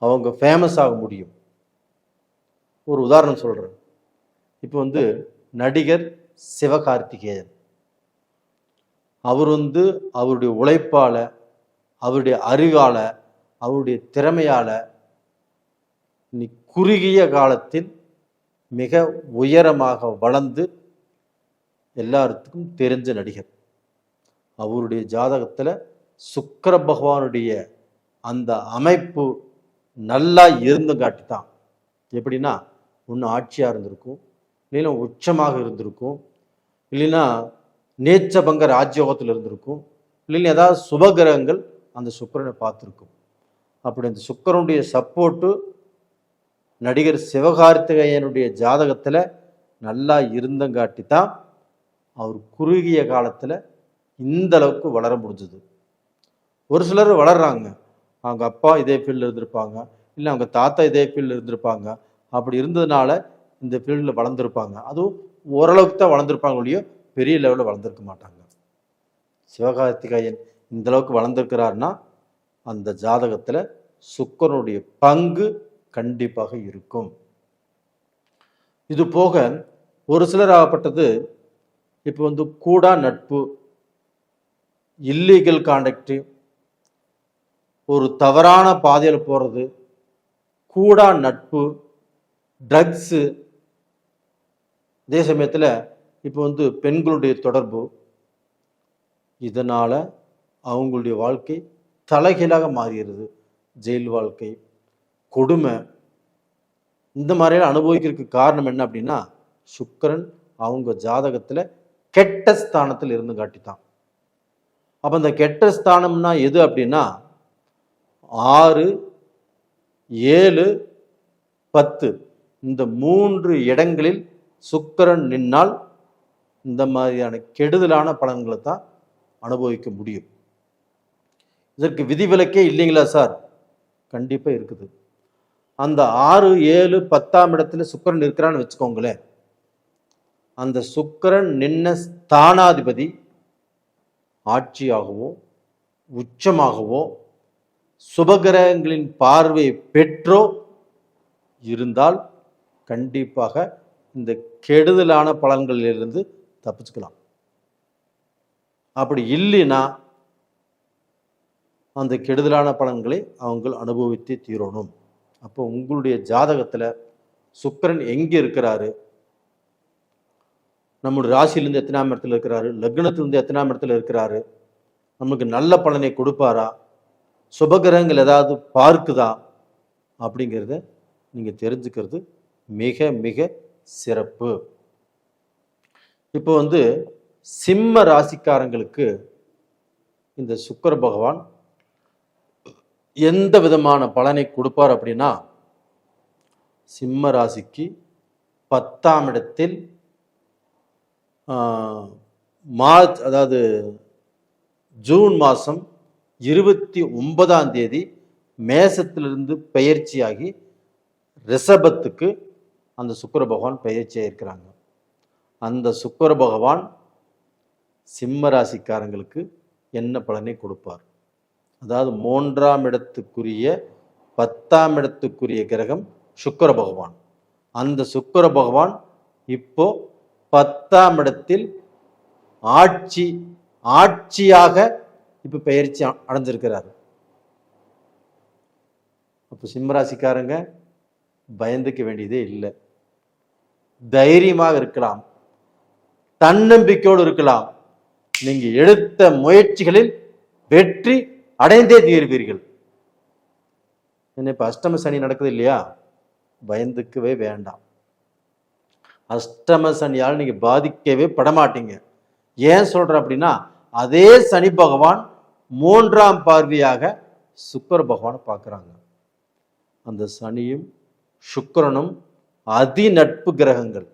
அவங்க ஃபேமஸ் ஆக முடியும். ஒரு உதாரணம் சொல்கிறேன். இப்போ நடிகர் சிவகார்த்திகேயன் அவர் அவருடைய உழைப்பால், அவருடைய அறிவால், அவருடைய திறமையால் குறுகிய காலத்தில் மிக உயரமாக வளர்ந்து எல்லாத்துக்கும் தெரிஞ்ச நடிகர். அவருடைய ஜாதகத்தில் சுக்கிர பகவானுடைய அந்த அமைப்பு நல்லா இருந்து காட்டித்தான். எப்படின்னா, ஒன்று ஆட்சியாக இருந்திருக்கும், இல்லைன்னா உச்சமாக இருந்திருக்கும், இல்லைன்னா நேச்சபங்க ராஜ்யோகத்தில் இருந்திருக்கும், இல்லைன்னா ஏதாவது சுபகிரகங்கள் அந்த சுக்கிரனை பார்த்துருக்கும். அப்படி அந்த சுக்கிரனுடைய சப்போர்ட்டு நடிகர் சிவகார்த்திகேயனுடைய ஜாதகத்தில் நல்லா இருந்தங்காட்டி தான் அவர் குறுகிய காலத்தில் இந்த அளவுக்கு வளர முடிஞ்சது. ஒரு சிலர் வளர்றாங்க, அவங்க அப்பா இதே ஃபீல்டில் இருந்திருப்பாங்க, இல்லை அவங்க தாத்தா இதே ஃபீல்டில் இருந்திருப்பாங்க. அப்படி இருந்ததுனால இந்த ஃபீல்டில் வளர்ந்துருப்பாங்க. அதுவும் ஓரளவுக்கு தான் வளர்ந்துருப்பாங்க, ஒழிய பெரிய லெவலில் வளர்ந்துருக்க மாட்டாங்க. சிவகார்த்திகேயன் இந்த அளவுக்கு வளர்ந்துருக்கிறாருன்னா அந்த ஜாதகத்தில் சுக்கிரனுடைய பங்கு கண்டிப்பாக இருக்கும். இது போக ஒரு சிலர் ஆகப்பட்டது இப்போ கூடா நட்பு, இல்லீகல் கான்டக்ட், ஒரு தவறான பாதையில் போகிறது, கூடா நட்பு, ட்ரக்ஸு, அதே சமயத்தில் இப்போ பெண்களுடைய தொடர்பு, இதனால் அவங்களுடைய வாழ்க்கை தலைகீழாக மாறுகிறது. ஜெயில் வாழ்க்கை, கொடுமை, இந்த மாதிரியெல்லாம் அனுபவிக்கிறதுக்கு காரணம் என்ன அப்படின்னா, சுக்கிரன் அவங்க ஜாதகத்தில் கெட்ட ஸ்தானத்தில் இருந்து காட்டித்தான். அப்போ அந்த கெட்ட ஸ்தானம்னா எது அப்படின்னா 6, 7, 10 இந்த 3 இடங்களில் சுக்கிரன் நின்னால் இந்த மாதிரியான கெடுதலான பலன்களை தான் அனுபவிக்க முடியும். இதற்கு விதிவிலக்கே இல்லைங்களா சார்? கண்டிப்பாக இருக்குது. அந்த 6, 7, 10ஆம் இடத்துல சுக்கிரன் இருக்கிறான்னு வச்சுக்கோங்களேன். அந்த சுக்கிரன் நின்ன ஸ்தானாதிபதி ஆட்சியாகவோ உச்சமாகவோ சுபகிரகங்களின் பார்வை பெற்றோ இருந்தால் கண்டிப்பாக இந்த கெடுதலான பலன்களிலிருந்து தப்பிச்சுக்கலாம். அப்படி இல்லைன்னா அந்த கெடுதலான பலன்களை அவங்க அனுபவித்து தீரணும். அப்போ உங்களுடைய ஜாதகத்தில் சுக்கிரன் எங்கே இருக்கிறாரு, நம்முடைய ராசியிலேருந்து எத்தனாம் இடத்துல இருக்கிறாரு, லக்னத்திலிருந்து எத்தனாம் இடத்துல இருக்கிறாரு, நமக்கு நல்ல பலனை கொடுப்பாரா, சுபகிரகங்கள் ஏதாவது பார்க்குதா அப்படிங்கிறத நீங்கள் தெரிஞ்சுக்கிறது மிக மிக சிறப்பு. இப்போ சிம்ம ராசிக்காரங்களுக்கு இந்த சுக்கிர பகவான் எந்த விதமான பலனை கொடுப்பார் அப்படின்னா, சிம்ம ராசிக்கு 10ஆம் இடத்தில் மார்ச், அதாவது ஜூன் மாதம் 29ஆம் தேதி மேசத்திலிருந்து பெயர்ச்சியாகி ரிஷபத்துக்கு அந்த சுக்கிர பகவான் பெயர்ச்சியாக இருக்கிறாங்க. அந்த சுக்கிர பகவான் சிம்ம ராசிக்காரங்களுக்கு என்ன பலனை கொடுப்பார்? அதாவது 3ஆம் இடத்துக்குரிய 10ஆம் இடத்துக்குரிய கிரகம் சுக்கிர பகவான். அந்த சுக்கிர பகவான் இப்போ 10ஆம் இடத்தில் ஆட்சியாக இப்போ பெயர்ச்சி அடைஞ்சிருக்கிறாரு. அப்போ சிம்மராசிக்காரங்க பயந்துக்க வேண்டியதே இல்லை, தைரியமாக இருக்கலாம், தன்னம்பிக்கையோடு இருக்கலாம். நீங்க எடுத்த முயற்சிகளில் வெற்றி அடைந்தே தீர்வீர்கள். இப்ப அஷ்டம சனி நடக்குது இல்லையா, பயந்துக்கவே வேண்டாம். அஷ்டம சனியால் நீங்க பாதிக்கவே படமாட்டீங்க. ஏன் சொல்றேன் அப்படின்னா, அதே சனி பகவான் 3ஆம் பார்வையாக சுக்கிர பகவானை பார்க்குறாங்க. அந்த சனியும் சுக்கிரனும் அதி நட்பு கிரகங்கள்.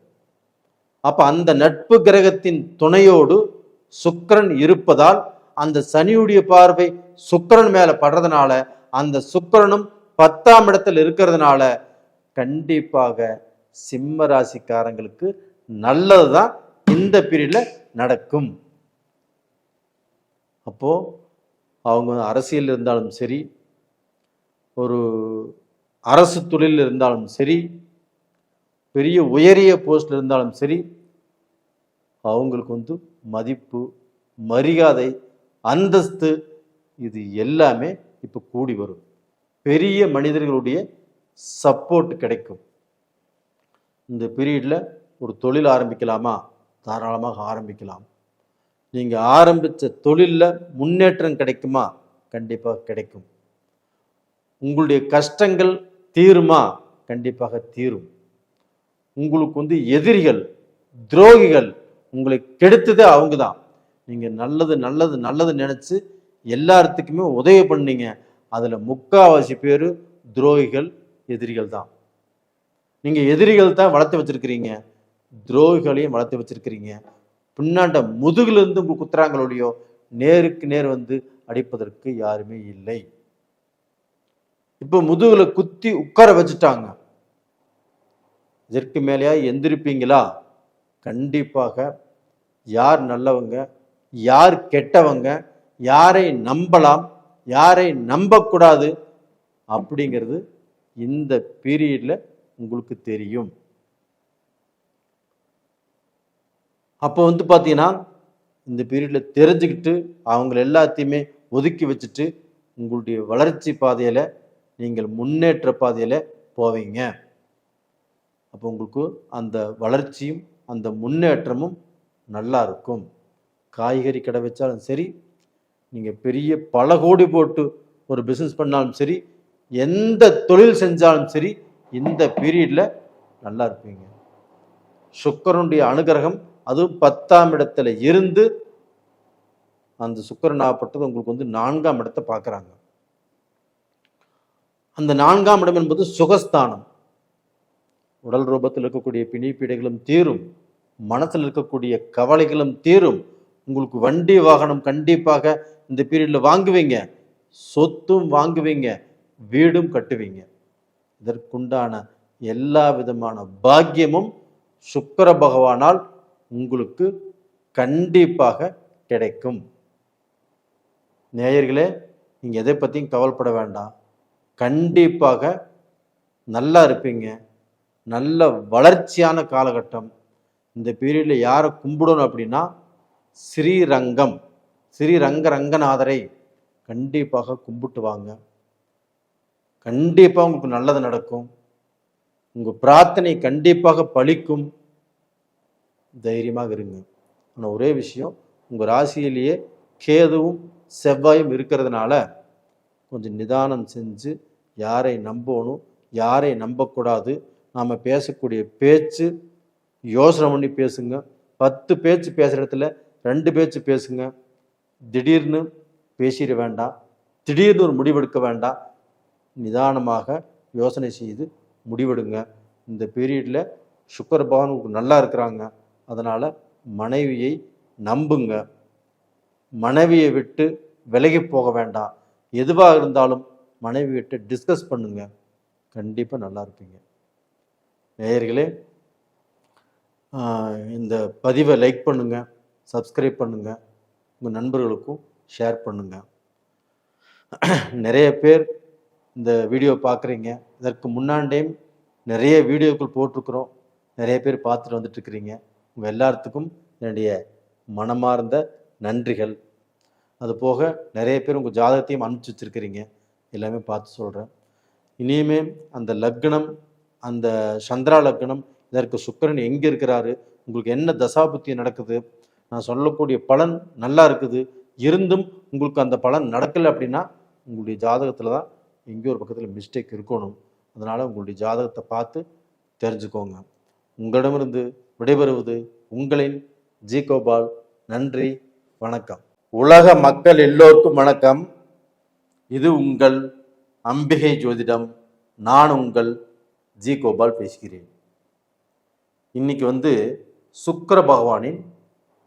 அப்ப அந்த நட்பு கிரகத்தின் துணையோடு சுக்கிரன் இருப்பதால் அந்த சனியுடைய பார்வை சுக்கிரன் மேல படுறதுனால, அந்த சுக்கிரனும் 10ஆம் இடத்தில் இருக்கிறதுனால கண்டிப்பாக சிம்ம ராசிக்காரங்களுக்கு நல்லதுதான் இந்த பீரியடில் நடக்கும். அப்போது அவங்க அரசியல் இருந்தாலும் சரி, ஒரு அரசு தொழில் இருந்தாலும் சரி, பெரிய உயரிய போஸ்டில் இருந்தாலும் சரி, அவங்களுக்கு மதிப்பு, மரியாதை, அந்தஸ்து இது எல்லாமே இப்போ கூடி வரும். பெரிய மனிதர்களுடைய சப்போர்ட் கிடைக்கும். இந்த பீரியடில் ஒரு தொழில் ஆரம்பிக்கலாமா? தாராளமாக ஆரம்பிக்கலாம். நீங்கள் ஆரம்பித்த தொழிலில் முன்னேற்றம் கிடைக்குமா? கண்டிப்பாக கிடைக்கும். உங்களுடைய கஷ்டங்கள் தீருமா? கண்டிப்பாக தீரும். உங்களுக்கு எதிரிகள், துரோகிகள் உங்களை கெடுத்ததே அவங்க தான். நீங்கள் நல்லது நல்லது நல்லது நினச்சி எல்லாத்துக்குமே உதவி பண்ணீங்க. அதில் முக்கால்வாசி பேர் துரோகிகள், எதிரிகள் தான். நீங்கள் எதிரிகள் தான் வளர்த்து வச்சிருக்கிறீங்க, துரோகிகளையும் வளர்த்து வச்சிருக்கிறீங்க. பின்னாண்ட முதுகிலிருந்து உங்கள் குத்துறாங்களோடையோ நேருக்கு நேர் அடிப்பதற்கு யாருமே இல்லை. இப்போ முதுகில் குத்தி உட்கார வச்சுட்டாங்க. இதற்கு மேலேயா எந்திருப்பீங்களா? கண்டிப்பாக. யார் நல்லவங்க, யார் கெட்டவங்க, யாரை நம்பலாம், யாரை நம்பக்கூடாது அப்படிங்கிறது இந்த பீரியடில் உங்களுக்கு தெரியும். அப்போ பார்த்தீங்கன்னா இந்த பீரியடில் தெரிஞ்சுக்கிட்டு அவங்கள எல்லாத்தையுமே ஒதுக்கி வச்சுட்டு உங்களுடைய வளர்ச்சி பாதையில் நீங்கள் முன்னேற்ற பாதையில் போவீங்க. அப்போ உங்களுக்கு அந்த வளர்ச்சியும் அந்த முன்னேற்றமும் நல்லா இருக்கும். காய்கறி கடை வச்சாலும் சரி, நீங்கள் பெரிய பல கோடி போட்டு ஒரு பிஸ்னஸ் பண்ணாலும் சரி, எந்த தொழில் செஞ்சாலும் சரி, இந்த பீரியடில் நல்லா இருப்பீங்க. சுக்கிரனுடைய அனுகிரகம், அதுவும் 10ஆம் இடத்துல இருந்து அந்த சுக்கிரன் ஆகப்பட்டது உங்களுக்கு 4ஆம் இடத்தை பார்க்குறாங்க. அந்த 4ஆம் இடம் என்பது சுகஸ்தானம். உடல் ரூபத்தில் இருக்கக்கூடிய பிணிப்பீடைகளும் தீரும், மனசில் இருக்கக்கூடிய கவலைகளும் தீரும். உங்களுக்கு வண்டி வாகனம் கண்டிப்பாக இந்த பீரியடில் வாங்குவீங்க, சொத்தும் வாங்குவீங்க, வீடும் கட்டுவீங்க. இதற்குண்டான எல்லா விதமான பாக்கியமும் சுக்கிர பகவானால் உங்களுக்கு கண்டிப்பாக கிடைக்கும். நேயர்களே, நீங்கள் எதை பற்றியும் கவலைப்பட வேண்டாம். கண்டிப்பாக நல்லா இருப்பீங்க. நல்ல வளர்ச்சியான காலகட்டம். இந்த பீரியடில் யாரை கும்பிடணும் அப்படின்னா ஸ்ரீரங்கம், ஸ்ரீரங்க ரங்கநாதரை கண்டிப்பாக கும்பிட்டு வாங்க. கண்டிப்பாக உங்களுக்கு நல்லது நடக்கும். உங்கள் பிரார்த்தனை கண்டிப்பாக பலிக்கும். தைரியமாக இருங்க. ஆனால் ஒரே விஷயம், உங்கள் ராசியிலேயே கேதுவும் செவ்வாயும் இருக்கிறதுனால கொஞ்சம் நிதானம் செஞ்சு யாரை நம்பணும், யாரை நம்பக்கூடாது, நாம் பேசக்கூடிய பேச்சு யோசனை பண்ணி பேசுங்க. 10 பேச்சு பேசுகிற இடத்துல 2 பேச்சு பேசுங்க. திடீர்னு பேசிட வேண்டாம், திடீர்னு ஒரு முடிவெடுக்க வேண்டாம். நிதானமாக யோசனை செய்து முடிவெடுங்க. இந்த பீரியடில் சுக்கிர பகவான் உங்களுக்கு நல்லா இருக்கிறாங்க. அதனால் மனைவியை நம்புங்க. மனைவியை விட்டு விலகி போக வேண்டாம். எதுவாக இருந்தாலும் மனைவி விட்டு டிஸ்கஸ் பண்ணுங்க. கண்டிப்பாக நல்லா இருப்பீங்க. நேயர்களே, இந்த பதிவை லைக் பண்ணுங்க, சப்ஸ்கிரைப் பண்ணுங்க, உங்கள் நண்பர்களுக்கும் ஷேர் பண்ணுங்க. நிறைய பேர் இந்த வீடியோ பார்க்குறீங்க. இதற்கு முன்னாண்டேயும் நிறைய வீடியோக்கள் போட்டிருக்கிறோம். நிறைய பேர் பார்த்துட்டு வந்துட்டுருக்கிறீங்க. உங்கள் எல்லாத்துக்கும் என்னுடைய மனமார்ந்த நன்றிகள். அதுபோக நிறைய பேர் உங்கள் ஜாதகத்தையும் அனுப்பிச்சி வச்சுருக்கிறீங்க. எல்லாமே பார்த்து சொல்கிறேன். இனிமே அந்த லக்னம், அந்த சந்திரா லக்னம், இதற்கு சுக்கிரன் எங்கே இருக்கிறாரு, உங்களுக்கு என்ன தசாபுத்தி நடக்குது, நான் சொல்லக்கூடிய பலன் நல்லா இருக்குது, இருந்தும் உங்களுக்கு அந்த பலன் நடக்கலை அப்படின்னா உங்களுடைய ஜாதகத்தில் தான் எங்கேயோ ஒரு பக்கத்தில் மிஸ்டேக் இருக்கணும். அதனால் உங்களுடைய ஜாதகத்தை பார்த்து தெரிஞ்சுக்கோங்க. உங்களிடமிருந்து விடைபெறுவது உங்களின் ஜி கோபால். நன்றி, வணக்கம். உலக மக்கள் எல்லோருக்கும் வணக்கம். இது உங்கள் அம்பிகை ஜோதிடம். நான் உங்கள் ஜி கோபால் பேசுகிறேன். இன்னைக்கு சுக்கிர பகவானின்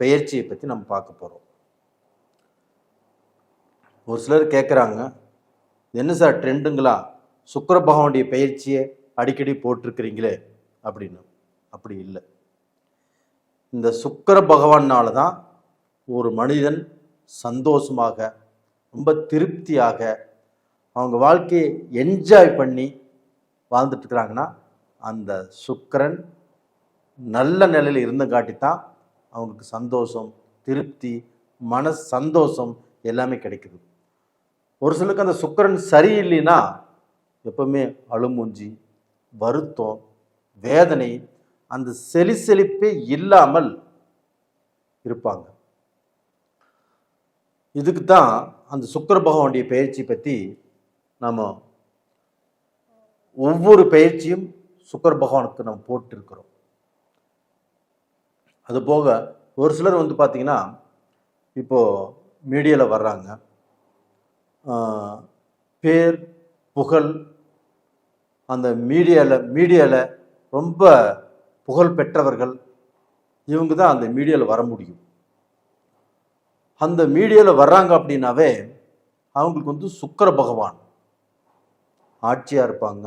பெயர்ச்சியை பற்றி நம்ம பார்க்க போகிறோம். ஒரு சிலர் கேட்குறாங்க, என்ன சார் ட்ரெண்டுங்களா, சுக்கிர பகவானுடைய பெயர்ச்சியை அடிக்கடி போட்டிருக்கிறீங்களே அப்படின்னு. அப்படி இல்லை. இந்த சுக்கிர பகவானால தான் ஒரு மனிதன் சந்தோஷமாக ரொம்ப திருப்தியாக அவங்க வாழ்க்கையை என்ஜாய் பண்ணி வாழ்ந்துட்டு இருக்கிறாங்கன்னா அந்த சுக்கிரன் நல்ல நிலையில் இருந்தங்காட்டித்தான் அவங்களுக்கு சந்தோஷம், திருப்தி, மன சந்தோஷம் எல்லாமே கிடைக்குது. ஒரு சிலருக்கு அந்த சுக்கிரன் சரியில்லைன்னா எப்பவுமே அழுமூஞ்சி, வருத்தம், வேதனை, அந்த செலிப்பே இல்லாமல் இருப்பாங்க. இதுக்கு தான் அந்த சுக்கிர பகவானுடைய பயிற்சி பற்றி நம்ம ஒவ்வொரு பயிற்சியும் சுக்கிர பகவானுக்கு நம்ம போட்டிருக்கிறோம். அதுபோக ஒரு சிலர் வந்து பார்த்தீங்கன்னா இப்போது மீடியாவில் வர்றாங்க, பேர் புகழ், அந்த மீடியாவில் ரொம்ப புகழ் பெற்றவர்கள், இவங்க தான் அந்த மீடியாவில் வர முடியும். அந்த மீடியாவில் வர்றாங்க அப்படின்னாவே அவங்களுக்கு வந்து சுக்கிர பகவான் ஆட்சியாக இருப்பாங்க,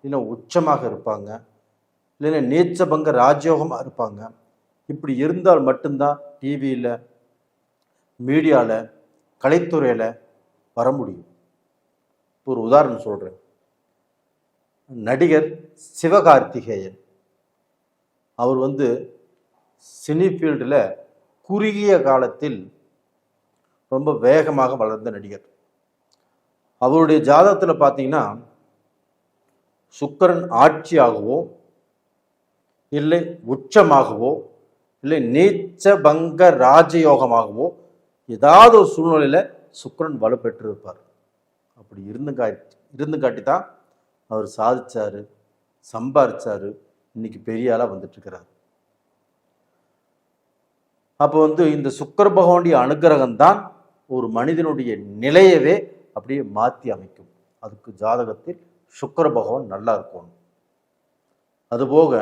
இல்லைன்னா உச்சமாக இருப்பாங்க, இல்லைன்னா நீச்சபங்க ராஜயோகமாக இருப்பாங்க. இப்படி இருந்தால் மட்டும்தான் டிவியில், மீடியாவில், கலைத்துறையில் வர முடியும். ஒரு உதாரணம் சொல்கிறேன். நடிகர் சிவகார்த்திகேயன் அவர் வந்து சினி ஃபீல்டில் குறுகிய காலத்தில் ரொம்ப வேகமாக வளர்ந்த நடிகர். அவருடைய ஜாதகத்தில் பார்த்தீங்கன்னா சுக்கிரன் ஆட்சியாகவோ இல்லை உச்சமாகவோ இல்லை நீச்ச பங்க ராஜயோகமாகவோ ஏதாவது ஒரு சூழ்நிலையில் சுக்கிரன் வலுப்பெற்றிருப்பார். அப்படி இருந்து காட்டி தான் அவர் சாதிச்சாரு, சம்பாதிச்சாரு, இன்னைக்கு பெரிய ஆளாக வந்துட்டு இருக்கிறார். அப்போ வந்து இந்த சுக்கிர பகவானுடைய அனுகிரகம் தான் ஒரு மனிதனுடைய நிலையவே அப்படியே மாற்றி அமைக்கும். அதுக்கு ஜாதகத்தில் சுக்கிர பகவான் நல்லா இருக்கணும். அதுபோக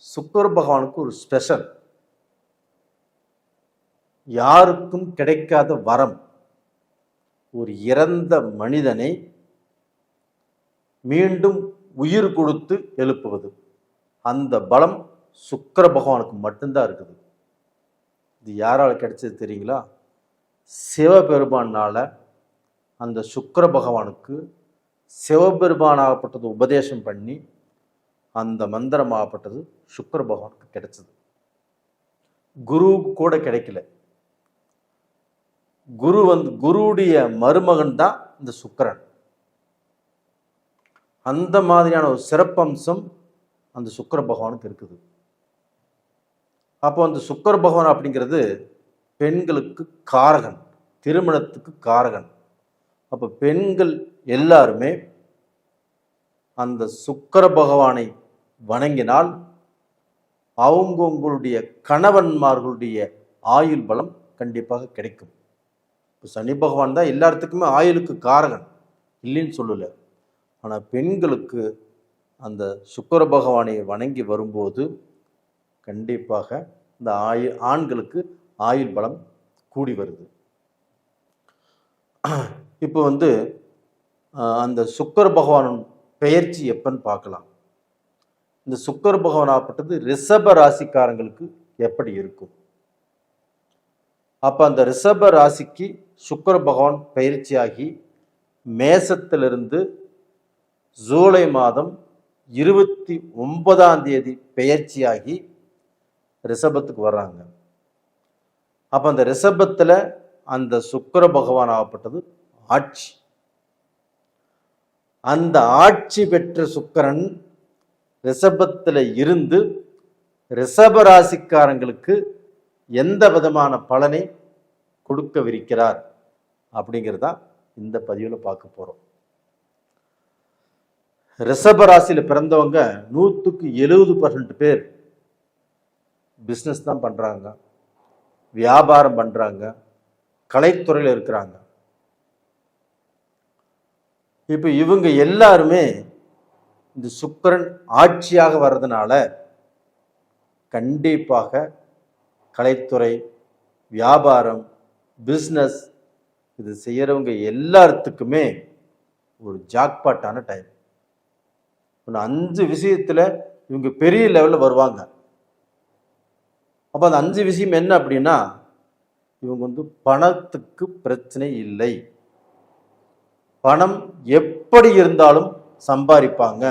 சுக்கிர பகவானுக்கு ஒரு ஸ்பெஷல், யாருக்கும் கிடைக்காத வரம், ஒரு இறந்த மனிதனை மீண்டும் உயிர் கொடுத்து எழுப்புவது. அந்த பலம் சுக்கிர பகவானுக்கு மட்டும்தான் இருக்குது. இது யாரால் கிடைச்சது தெரியுங்களா? சிவபெருமானால அந்த சுக்கிர பகவானுக்கு சிவபெருமானாகப்பட்டது உபதேசம் பண்ணி அந்த மந்திரமாகப்பட்டது சுக்கிர பகவானுக்கு கிடைச்சது. குருவுக்கு கூட கிடைக்கல. குருவுடைய மருமகன் தான் இந்த சுக்கிரன். அந்த மாதிரியான ஒரு சிறப்பம்சம் அந்த சுக்கிர பகவானுக்கு இருக்குது. அப்போ அந்த சுக்கிர பகவான் அப்படிங்கிறது பெண்களுக்கு காரகன், திருமணத்துக்கு காரகன். அப்போ பெண்கள் எல்லாருமே அந்த சுக்கிர பகவானை வணங்கினால் அவங்களுடைய கணவன்மார்களுடைய ஆயுள் பலம் கண்டிப்பாக கிடைக்கும். இப்போ சனி பகவான் தான் எல்லாத்துக்குமே ஆயுளுக்கு காரகன், இல்லைன்னு சொல்லலை. ஆனால் பெண்களுக்கு அந்த சுக்கிர பகவானை வணங்கி வரும்போது கண்டிப்பாக இந்த ஆண்களுக்கு ஆயுள் பலம் கூடி வருது. இப்போ வந்து அந்த சுக்கிர பகவான் பெயர்ச்சி எப்பன்னு பார்க்கலாம். இந்த சுக்கிர பகவான் ஆப்பட்டது ரிஷப ராசிக்காரங்களுக்கு எப்படி இருக்கும்? அப்போ அந்த ரிஷப ராசிக்கு சுக்கிர பகவான் பயிற்சியாகி மேசத்திலிருந்து ஜூலை மாதம் 29ஆம் தேதி பெயர்ச்சியாகி ரிஷபத்துக்கு வர்றாங்க. அப்போ அந்த ரிஷபத்தில் அந்த சுக்கிர பகவான் ஆகப்பட்டது ஆட்சி. அந்த ஆட்சி பெற்ற சுக்கிரன் ரிஷபத்தில் இருந்து ரிஷப ராசிக்காரங்களுக்கு எந்த விதமான பலனை கொடுக்கவிருக்கிறார் அப்படிங்கிறதா இந்த பதிவில் பார்க்க போகிறோம். ரிஷப ராசியில் பிறந்தவங்க 100% பேர் பிஸ்னஸ் தான் பண்ணுறாங்க, வியாபாரம் பண்ணுறாங்க, கலைத்துறையில் இருக்கிறாங்க. இப்போ இவங்க எல்லாருமே இந்த சுக்கிரன் ஆட்சியாக வர்றதுனால கண்டிப்பாக கலைத்துறை, வியாபாரம், பிஸ்னஸ் இது செய்கிறவங்க எல்லாத்துக்குமே ஒரு ஜாக்பாட்டான டைம். 5 விஷயத்தில் இவங்க பெரிய லெவலில் வருவாங்க. அப்போ அந்த 5 விஷயம் என்ன அப்படின்னா, இவங்க பணத்துக்கு பிரச்சனை இல்லை, பணம் எப்படி இருந்தாலும் சம்பாதிப்பாங்க,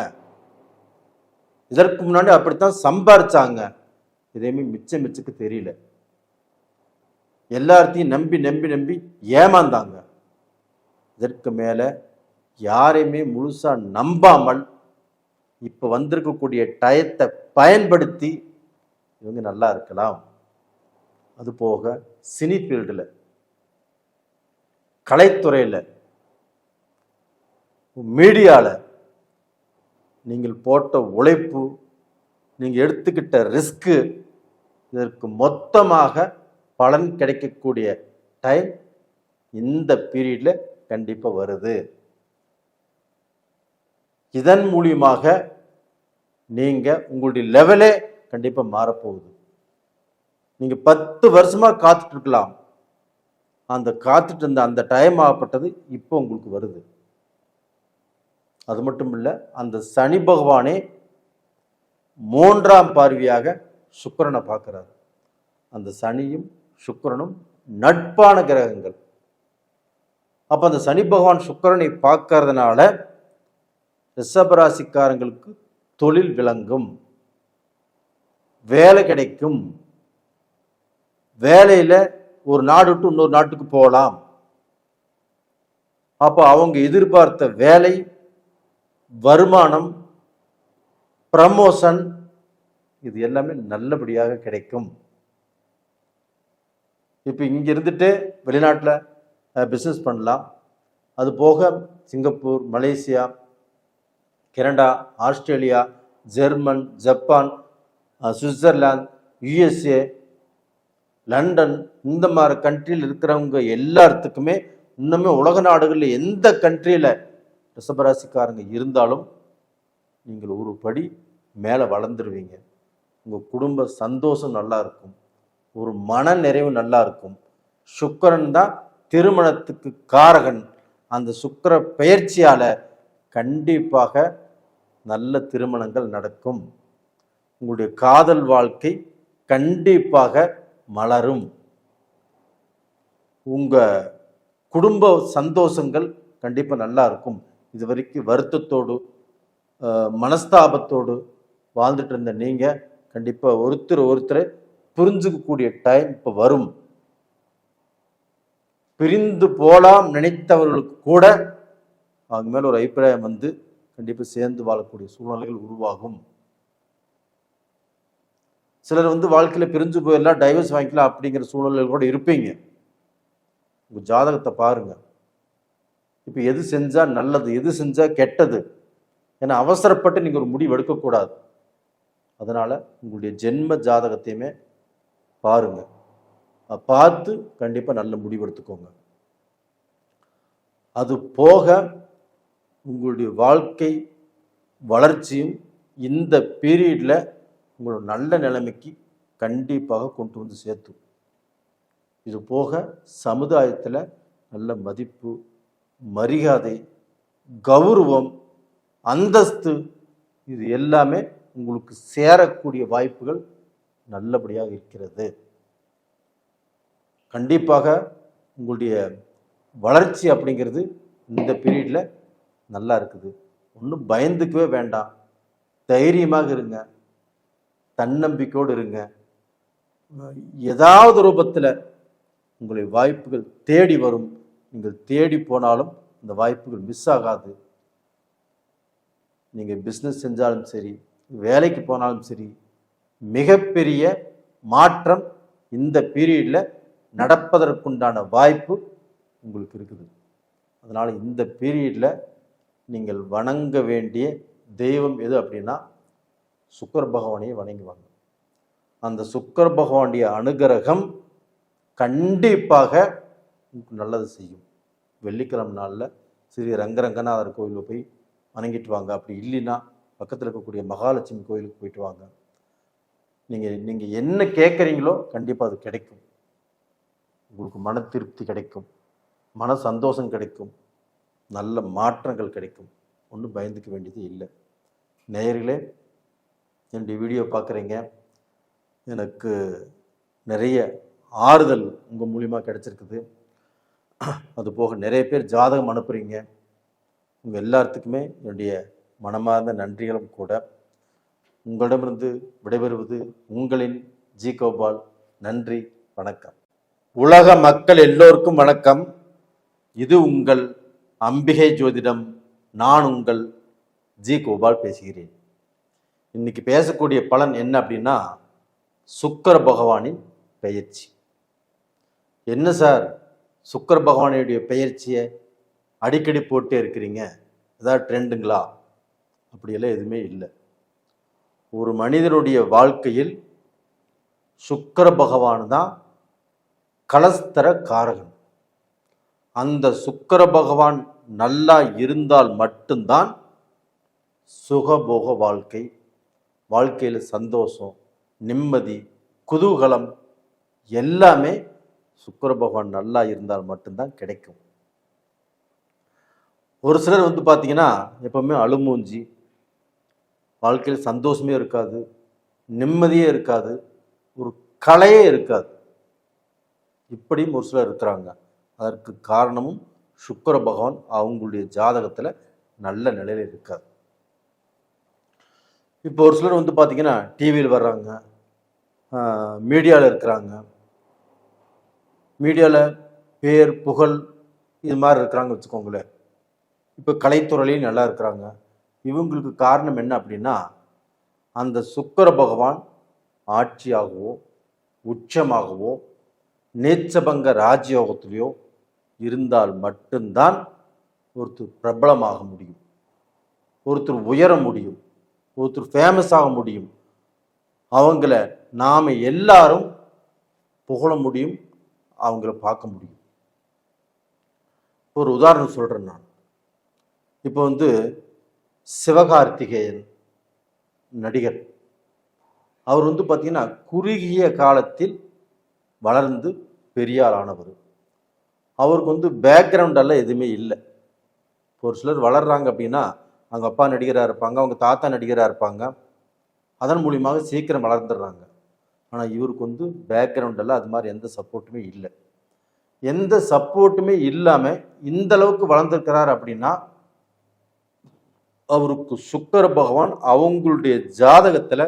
இதற்கு முன்னாடி அப்படித்தான் சம்பாரிச்சாங்க, எதையுமே மிச்சத்துக்கு தெரியல, எல்லாத்தையும் நம்பி நம்பி நம்பி ஏமாந்தாங்க. இதற்கு மேல யாரையுமே முழுசா நம்பாமல் இப்ப வந்திருக்கக்கூடிய டயத்தை பயன்படுத்தி இவங்க நல்லா இருக்கலாம். அது போக சினி ஃபீல்டில், கலைத்துறையில், மீடியாவில் நீங்கள் போட்ட உழைப்பு, நீங்கள் எடுத்துக்கிட்ட ரிஸ்க்கு, இதற்கு மொத்தமாக பலன் கிடைக்கக்கூடிய டைம் இந்த பீரியட்ல கண்டிப்பா வருது. இதன் மூலியமாக நீங்க உங்களுடைய லெவலே கண்டிப்பா மாறப்போகுது. நீங்க 10 வருஷமா காத்துட்டு இருக்கலாம், அந்த காத்துட்டு இருந்த அந்த டைம் ஆகப்பட்டது இப்போ உங்களுக்கு வருது. அது மட்டும் இல்ல, அந்த சனி பகவானே 3ஆம் பார்வையாக சுக்கிரனை பார்க்கிறார். அந்த சனியும் சுக்கிரனும் நட்பான கிரகங்கள். அப்ப அந்த சனி பகவான் சுக்கிரனை பார்க்கறதுனால ரிஷபராசிக்காரங்களுக்கு தொழில் விளங்கும், வேலை கிடைக்கும், வேலையில ஒரு நாடு விட்டு இன்னொரு நாட்டுக்கு போகலாம். அப்போ அவங்க எதிர்பார்த்த வேலை, வருமானம், ப்ரமோஷன், இது எல்லாமே நல்லபடியாக கிடைக்கும். இப்போ இங்க இருந்துட்டு வெளிநாட்டில் பிஸ்னஸ் பண்ணலாம். அது போக Singapore, Malaysia, Canada, Australia, German, Japan, Switzerland, USA, London, இந்த மாதிரி கண்ட்ரியில் இருக்கிறவங்க எல்லாத்துக்குமே இன்னுமே உலக நாடுகளில் எந்த கண்ட்ரியில் ரிஷபராசிக்காரங்க இருந்தாலும் நீங்கள் ஒரு படி மேலே வளர்ந்துருவீங்க. உங்கள் குடும்ப சந்தோஷம் நல்லா இருக்கும், ஒரு மன நிறைவு நல்லா இருக்கும். சுக்கிரன் தான் திருமணத்துக்கு காரகன். அந்த சுக்கிர பெயர்ச்சியால கண்டிப்பாக நல்ல திருமணங்கள் நடக்கும். உங்களுடைய காதல் வாழ்க்கை கண்டிப்பாக மலரும். உங்க குடும்ப சந்தோஷங்கள் கண்டிப்பா நல்லா இருக்கும். இது வரைக்கும் வருத்தத்தோடு மனஸ்தாபத்தோடு வாழ்ந்துட்டு இருந்த நீங்க கண்டிப்பா ஒருத்தரை புரிஞ்சுக்கக்கூடிய டைம் இப்ப வரும். பிரிந்து போலாம் நினைத்தவர்களுக்கு கூட அவங்க மேல ஒரு அபிப்பிராயம் கண்டிப்பா சேர்ந்து வாழக்கூடிய சூழ்நிலைகள் உருவாகும். சிலர் வாழ்க்கையில பிரிஞ்சு போயிடலாம், டைவர்ஸ் வாங்கிக்கலாம் அப்படிங்கிற சூழ்நிலைகள் கூட இருப்பீங்க. உங்க ஜாதகத்தை பாருங்க. இப்ப எது செஞ்சா நல்லது, எது செஞ்சா கெட்டது, ஏன்னா அவசரப்பட்டு நீங்க ஒரு முடிவு எடுக்கக்கூடாது. அதனால உங்களுடைய ஜென்ம ஜாதகத்தையுமே பாருங்க, பார்த்து கண்டிப்பா நல்ல முடிவு எடுத்துக்கோங்க. அது போக உங்களுடைய வாழ்க்கை வளர்ச்சியும் இந்த பீரியட்ல உங்களோட நல்ல நிலைமைக்கு கண்டிப்பாக கொண்டு சேர்த்து. இது போக சமுதாயத்தில் நல்ல மதிப்பு, மரியாதை, கௌரவம், அந்தஸ்து, இது எல்லாமே உங்களுக்கு சேரக்கூடிய வாய்ப்புகள் நல்லபடியாக இருக்கிறது. கண்டிப்பாக உங்களுடைய வளர்ச்சி அப்படிங்கிறது இந்த பீரியட்ல நல்லா இருக்குது. ஒன்றும் பயந்துக்கவே வேண்டாம், தைரியமாக இருங்க, தன்னம்பிக்கையோடு இருங்க. ஏதாவது ரூபத்தில் உங்களுடைய வாய்ப்புகள் தேடி வரும். நீங்கள் தேடி போனாலும் இந்த வாய்ப்புகள் மிஸ் ஆகாது. நீங்கள் பிஸ்னஸ் செஞ்சாலும் சரி, வேலைக்கு போனாலும் சரி, மிகப்பெரிய மாற்றம் இந்த பீரியட்ல நடப்பதற்குண்டான வாய்ப்பு உங்களுக்கு இருக்குது. அதனால் இந்த பீரியட்ல நீங்கள் வணங்க வேண்டிய தெய்வம் எது அப்படின்னா சுக்கிர பகவானையை வணங்குவாங்க. அந்த சுக்கிர பகவானுடைய அனுகிரகம் கண்டிப்பாக உங்களுக்கு நல்லது செய்யும். வெள்ளிக்கிழமை நாளில் ஸ்ரீ ரங்கரங்கநாதர் கோயிலில் போய் வணங்கிட்டு வாங்க. அப்படி இல்லைன்னா பக்கத்தில் இருக்கக்கூடிய மகாலட்சுமி கோயிலுக்கு போயிட்டு வாங்க. நீங்கள் என்ன கேட்குறீங்களோ கண்டிப்பாக அது கிடைக்கும். உங்களுக்கு மன திருப்தி கிடைக்கும், மன சந்தோஷம் கிடைக்கும், நல்ல மாற்றங்கள் கிடைக்கும். ஒன்றும் பயந்துக்க வேண்டியது இல்லை. நேயர்களே, என்னுடைய வீடியோ பார்க்குறீங்க, எனக்கு நிறைய ஆறுதல் உங்கள் மூலிமா கிடைச்சிருக்குது. அது போக நிறைய பேர் ஜாதகம் அனுப்புகிறீங்க. உங்கள் எல்லாத்துக்குமே என்னுடைய மனமார்ந்த நன்றிகளும் கூட. உங்களிடமிருந்து விடைபெறுவது உங்களின் ஜி கோபால். நன்றி, வணக்கம். உலக மக்கள் எல்லோருக்கும் வணக்கம். இது உங்கள் அம்பிகை ஜோதிடம். நான் உங்கள் ஜி கோபால் பேசுகிறேன். இன்னைக்கு பேசக்கூடிய பலன் என்ன அப்படின்னா, சுக்கிர பகவானின் பெயர்ச்சி. என்ன சார், சுக்கிர பகவானுடைய பெயர்ச்சியை அடிக்கடி போட்டே இருக்கிறீங்க, ஏதாவது ட்ரெண்டுங்களா? அப்படியெல்லாம் எதுவுமே இல்லை. ஒரு மனிதனுடைய வாழ்க்கையில் சுக்கிர பகவான் தான் கலஸ்தர காரகன். அந்த சுக்கிர பகவான் நல்லா இருந்தால் மட்டும்தான் சுகபோக வாழ்க்கை, வாழ்க்கையில் சந்தோஷம், நிம்மதி, குதூகலம் எல்லாமே சுக்கிர பகவான் நல்லா இருந்தால் மட்டும்தான் கிடைக்கும். ஒரு சிலர் பார்த்தீங்கன்னா எப்பவுமே அழுமூஞ்சி, வாழ்க்கையில் சந்தோஷமே இருக்காது, நிம்மதியே இருக்காது, ஒரு கலையே இருக்காது. இப்படியும் ஒரு சிலர் இருக்கிறாங்க. அதற்கு காரணமும் சுக்கிர பகவான் அவங்களுடைய ஜாதகத்தில் நல்ல நிலையில் இருக்காது. இப்போ ஒரு சிலர் பார்த்தீங்கன்னா டிவியில் வர்றாங்க, மீடியாவில் இருக்கிறாங்க, மீடியாவில் பேர் புகழ் இது மாதிரி இருக்கிறாங்க வச்சுக்கோங்களேன். இப்போ கலைத்துறையிலையும் நல்லா இருக்கிறாங்க. இவங்களுக்கு காரணம் என்ன அப்படின்னா, அந்த சுக்கிர பகவான் ஆட்சியாகவோ உச்சமாகவோ நீச்சபங்க ராஜயோகத்திலையோ இருந்தால் மட்டும்தான் ஒருத்தர் பிரபலமாக முடியும், ஒருத்தர் உயர முடியும், ஒருத்தர் ஃபேமஸ் ஆக முடியும். அவங்கள நாம் எல்லாரும் புகழ முடியும், அவங்கள பார்க்க முடியும். ஒரு உதாரணம் சொல்கிறேன் நான். இப்போ சிவகார்த்திகேயன் நடிகர், அவர் பார்த்தீங்கன்னா குறுகிய காலத்தில் வளர்ந்து பெரியார் ஆனவர். அவருக்கு பேக்ரவுண்டெல்லாம் எதுவுமே இல்லை. ஒரு சிலர் வளர்றாங்க அப்படின்னா அவங்க அப்பா நடிகராக இருப்பாங்க, அவங்க தாத்தா நடிகராக இருப்பாங்க, அதன் மூலியமாக சீக்கிரம் வளர்ந்துடுறாங்க. ஆனால் இவருக்கு பேக்ரவுண்டெல்லாம் அது மாதிரி எந்த சப்போர்ட்டுமே இல்லை. எந்த சப்போர்ட்டுமே இல்லாமல் இந்த அளவுக்கு வளர்ந்துருக்கிறார் அப்படின்னா, அவருக்கு சுக்கிர பகவான் அவங்களுடைய ஜாதகத்தில்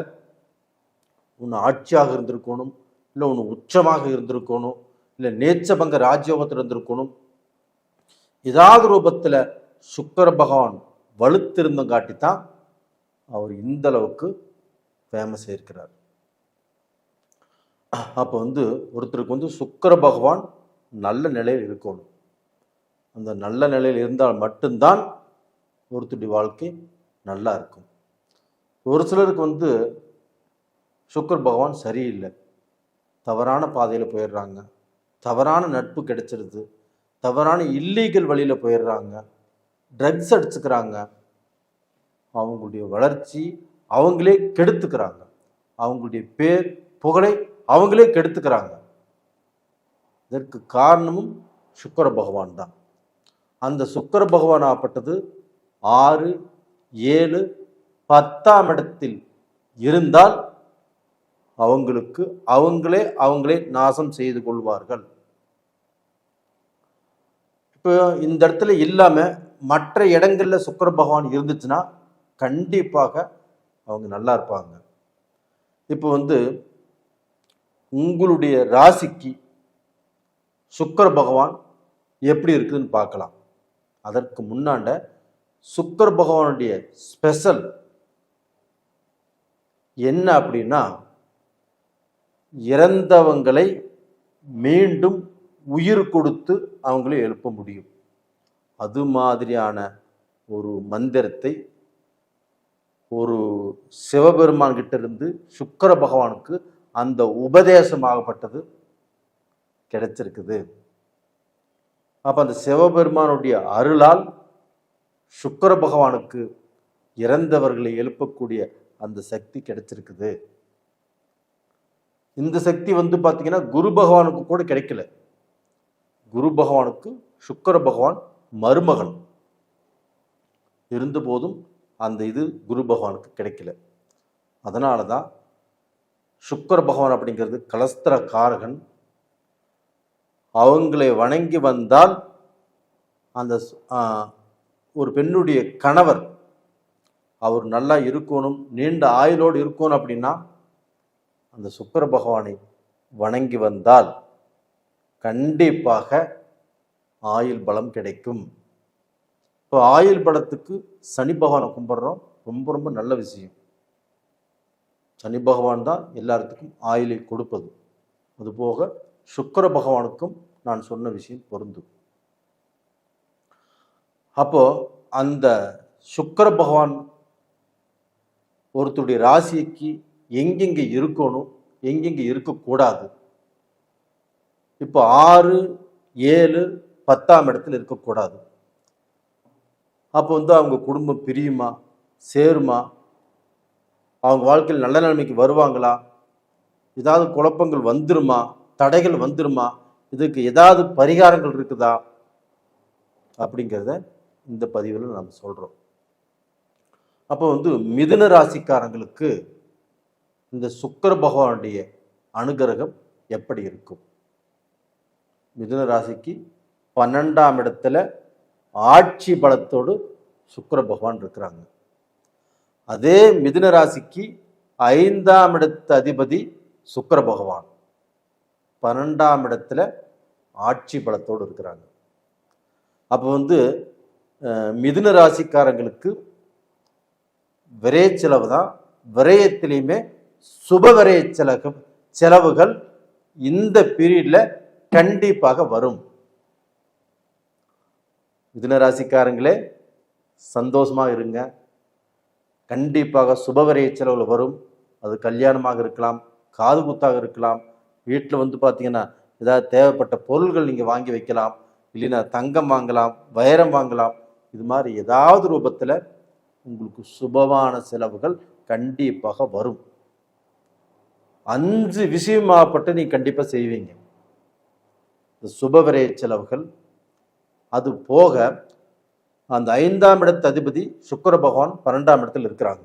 ஒன்று ஆட்சியாக இருந்திருக்கணும், இல்லை ஒன்று உச்சமாக இருந்திருக்கணும், இல்லை நேச்சபங்க ராஜயோகத்தில் இருந்திருக்கணும். ஏதாவது ரூபத்தில் சுக்கிர பகவான் வலுத்திருந்தங்காட்டித்தான் அவர் இந்த அளவுக்கு ஃபேமஸ் இருக்கிறார். அப்போ ஒருத்தருக்கு சுக்கிர பகவான் நல்ல நிலையில் இருக்கணும். அந்த நல்ல நிலையில் இருந்தால் மட்டும்தான் ஒருத்தருடைய வாழ்க்கை நல்லா இருக்கும். ஒரு சிலருக்கு சுக்கிர பகவான் சரியில்லை, தவறான பாதையில் போயிடுறாங்க, தவறான நட்பு கிடைச்சிருது, தவறான இல்லீகல் வழியில் போயிடுறாங்க, ட்ரக்ஸ் அடிச்சுக்கிறாங்க, அவங்களுடைய வளர்ச்சி அவங்களே கெடுத்துக்கிறாங்க, அவங்களுடைய பேர் புகழை அவங்களே கெடுத்துக்கிறாங்க. இதற்கு காரணமும் சுக்கிர பகவான் தான். அந்த சுக்கிர பகவான் ஆப்பட்டது 6, 7, 10ஆம் இடத்தில் இருந்தால் அவங்களுக்கு அவங்களே நாசம் செய்து கொள்வார்கள். இப்போ இந்த இடத்துல இல்லாம மற்ற இடங்கள்ல சுக்கிர பகவான் இருந்துச்சுன்னா கண்டிப்பாக அவங்க நல்லா இருப்பாங்க. இப்போ உங்களுடைய ராசிக்கு சுக்கிர பகவான் எப்படி இருக்குதுன்னு பார்க்கலாம். அதற்கு முன்னாண்ட சுக்கிர பகவானுடைய ஸ்பெஷல் என்ன அப்படின்னா, இறந்தவங்களை மீண்டும் உயிர் கொடுத்து அவங்கள எழுப்ப முடியும். அது மாதிரியான ஒரு மந்திரத்தை ஒரு சிவபெருமான் கிட்ட இருந்து சுக்கிர பகவானுக்கு அந்த உபதேசமாகப்பட்டது கிடைச்சிருக்குது. அப்ப அந்த சிவபெருமானுடைய அருளால் சுக்கிர பகவானுக்கு இறந்தவர்களை எழுப்பக்கூடிய அந்த சக்தி கிடைச்சிருக்குது. இந்த சக்தி பார்த்தீங்கன்னா குரு பகவானுக்கு கூட கிடைக்கல. குரு பகவானுக்கு சுக்கிர பகவான் மருமகன் இருந்த போதும் அந்த இது குரு பகவானுக்கு கிடைக்கல. அதனால தான் சுக்கிர பகவான் அப்படிங்கிறது கலஸ்திர காரகன். அவங்களை வணங்கி வந்தால் அந்த ஒரு பெண்ணுடைய கணவர் அவர் நல்லா இருக்கணும், நீண்ட ஆயுளோடு இருக்கணும் அப்படின்னா அந்த சுக்கிர பகவானை வணங்கி வந்தால் கண்டிப்பாக ஆயுள் பலம் கிடைக்கும். இப்போ ஆயுள் பலத்துக்கு சனி பகவானை கும்பிட்றோம், ரொம்ப ரொம்ப நல்ல விஷயம். சனி பகவான் தான் எல்லாத்துக்கும் ஆயுளை கொடுப்பது. அதுபோக சுக்கிர பகவானுக்கும் நான் சொன்ன விஷயம் பொருந்தும். அப்போ அந்த சுக்கிர பகவான் ஒருத்தருடைய ராசிக்கு எங்கெங்கே இருக்கணும், எங்கெங்கே இருக்கக்கூடாது. இப்போ 6, 7, 10ஆம் இடத்துல இருக்கக்கூடாது. அப்போ அவங்க குடும்பம் பிரியுமா, சேருமா, அவங்க வாழ்க்கையில் நல்ல நிலைமைக்கு வருவாங்களா, ஏதாவது குழப்பங்கள் வந்துருமா, தடைகள் வந்துருமா, இதுக்கு ஏதாவது பரிகாரங்கள் இருக்குதா அப்படிங்கிறத இந்த பதிவில் நம்ம சொல்கிறோம். அப்போ மிதுன ராசிக்காரங்களுக்கு இந்த சுக்கிர பகவானுடைய அனுகிரகம் எப்படி இருக்கும்? மிதுன ராசிக்கு 12ஆம் இடத்துல ஆட்சி பலத்தோடு சுக்கிர பகவான் இருக்கிறாங்க. அதே மிதுன ராசிக்கு 5ஆம் இடத்து அதிபதி சுக்கிர பகவான் 12ஆம் இடத்துல ஆட்சி பலத்தோடு இருக்கிறாங்க. அப்போ மிதுன ராசிக்காரங்களுக்கு விரைய செலவு தான். விரயத்திலையுமே சுப விரைய செலவுகள் இந்த பீரியட்ல கண்டிப்பாக வரும். மிதுன ராசிக்காரங்களே சந்தோஷமாக இருங்க. கண்டிப்பாக சுப விரைய செலவுகள் வரும். அது கல்யாணமாக இருக்கலாம், காது குத்தாக இருக்கலாம், வீட்டில் பார்த்தீங்கன்னா ஏதாவது தேவைப்பட்ட பொருள்கள் நீங்கள் வாங்கி வைக்கலாம், இல்லைன்னா தங்கம் வாங்கலாம், வைரம் வாங்கலாம். இது மாதிரி ஏதாவது ரூபத்தில் உங்களுக்கு சுபமான செலவுகள் கண்டிப்பாக வரும். 5 விஷயமாகப்பட்டு நீ கண்டிப்பாக செய்வீங்க இந்த சுப விரைய செலவுகள். அது போக அந்த 5ஆம் இடத்து அதிபதி சுக்கிர பகவான் 12ஆம் இடத்தில் இருக்கிறாங்க.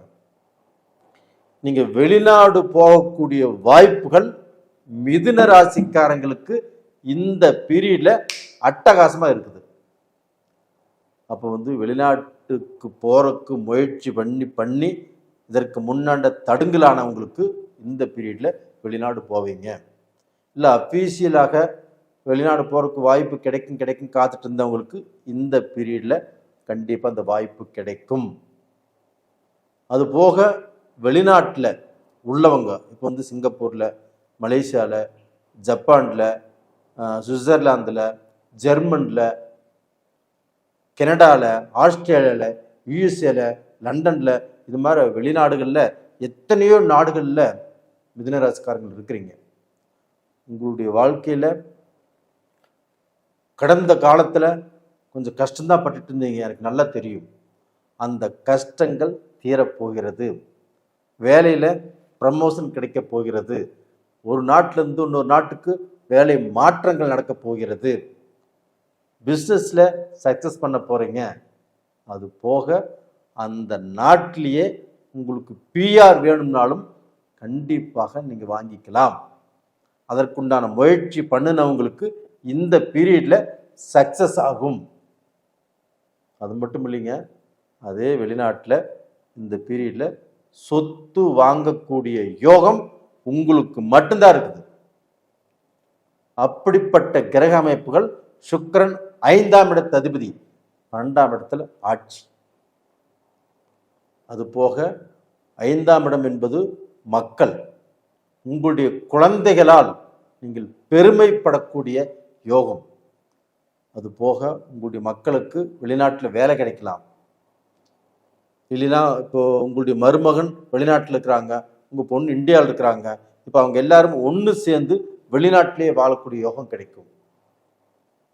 நீங்க வெளிநாடு போகக்கூடிய வாய்ப்புகள் மிதுன ராசிக்காரங்களுக்கு இந்த பீரியட்ல அட்டகாசமா இருக்குது. அப்போ வெளிநாட்டுக்கு போறதுக்கு முயற்சி பண்ணி இதற்கு முன்னாண்ட தடுங்கலானவங்களுக்கு இந்த பீரியட்ல வெளிநாடு போவீங்க. இல்லை அஃபீஷியலாக வெளிநாடு போறதுக்கு வாய்ப்பு கிடைக்கும் காத்துட்டு இருந்தவங்களுக்கு இந்த பீரியட்ல கண்டிப்பா அந்த வாய்ப்பு கிடைக்கும். அது போக வெளிநாட்டில் உள்ளவங்க இப்போ சிங்கப்பூர்ல, மலேசியாவில், ஜப்பானில், சுவிட்சர்லாந்தில், ஜெர்மனில், கனடாவில், ஆஸ்திரேலியாவில், யூஎஸ்ஏல, லண்டனில், இது மாதிரி வெளிநாடுகளில் எத்தனையோ நாடுகளில் மிதுனராசிக்காரங்கள் இருக்கிறீங்க. உங்களுடைய வாழ்க்கையில் கடந்த காலத்தில் கொஞ்சம் கஷ்டம்தான் பட்டுட்டு இருந்தீங்க, எனக்கு நல்லா தெரியும். அந்த கஷ்டங்கள் தீரப்போகிறது. வேலையில் ப்ரமோஷன் கிடைக்க போகிறது. ஒரு நாட்டிலேருந்து இன்னொரு நாட்டுக்கு வேலை மாற்றங்கள் நடக்க போகிறது. பிஸ்னஸில் சக்ஸஸ் பண்ண போகிறீங்க. அது போக அந்த நாட்டிலேயே உங்களுக்கு பிஆர் வேணும்னாலும் கண்டிப்பாக நீங்கள் வாங்கிக்கலாம். அதற்குண்டான முயற்சி பண்ணினவங்களுக்கு இந்த பீரியட்ல சக்ஸஸ் ஆகும். அது மட்டும் இல்லைங்க, அதே வெளிநாட்டில் இந்த பீரியட்ல சொத்து வாங்கக்கூடிய யோகம் உங்களுக்கு மட்டும்தான் இருக்குது. அப்படிப்பட்ட கிரக அமைப்புகள். சுக்கிரன் 5ஆம் இடத்து அதிபதி 12ஆம் இடத்துல ஆட்சி. அது போக 5ஆம் இடம் என்பது மக்கள். உங்களுடைய குழந்தைகளால் நீங்கள் பெருமைப்படக்கூடிய யோகம். அது போக உங்களுடைய மக்களுக்கு வெளிநாட்டில் வேலை கிடைக்கலாம். இல்லைன்னா இப்போ உங்களுடைய மருமகன் வெளிநாட்டில் இருக்கிறாங்க, உங்கள் பொண்ணு இந்தியாவில் இருக்கிறாங்க. இப்போ அவங்க எல்லாரும் ஒன்று சேர்ந்து வெளிநாட்டிலேயே வாழக்கூடிய யோகம் கிடைக்கும்.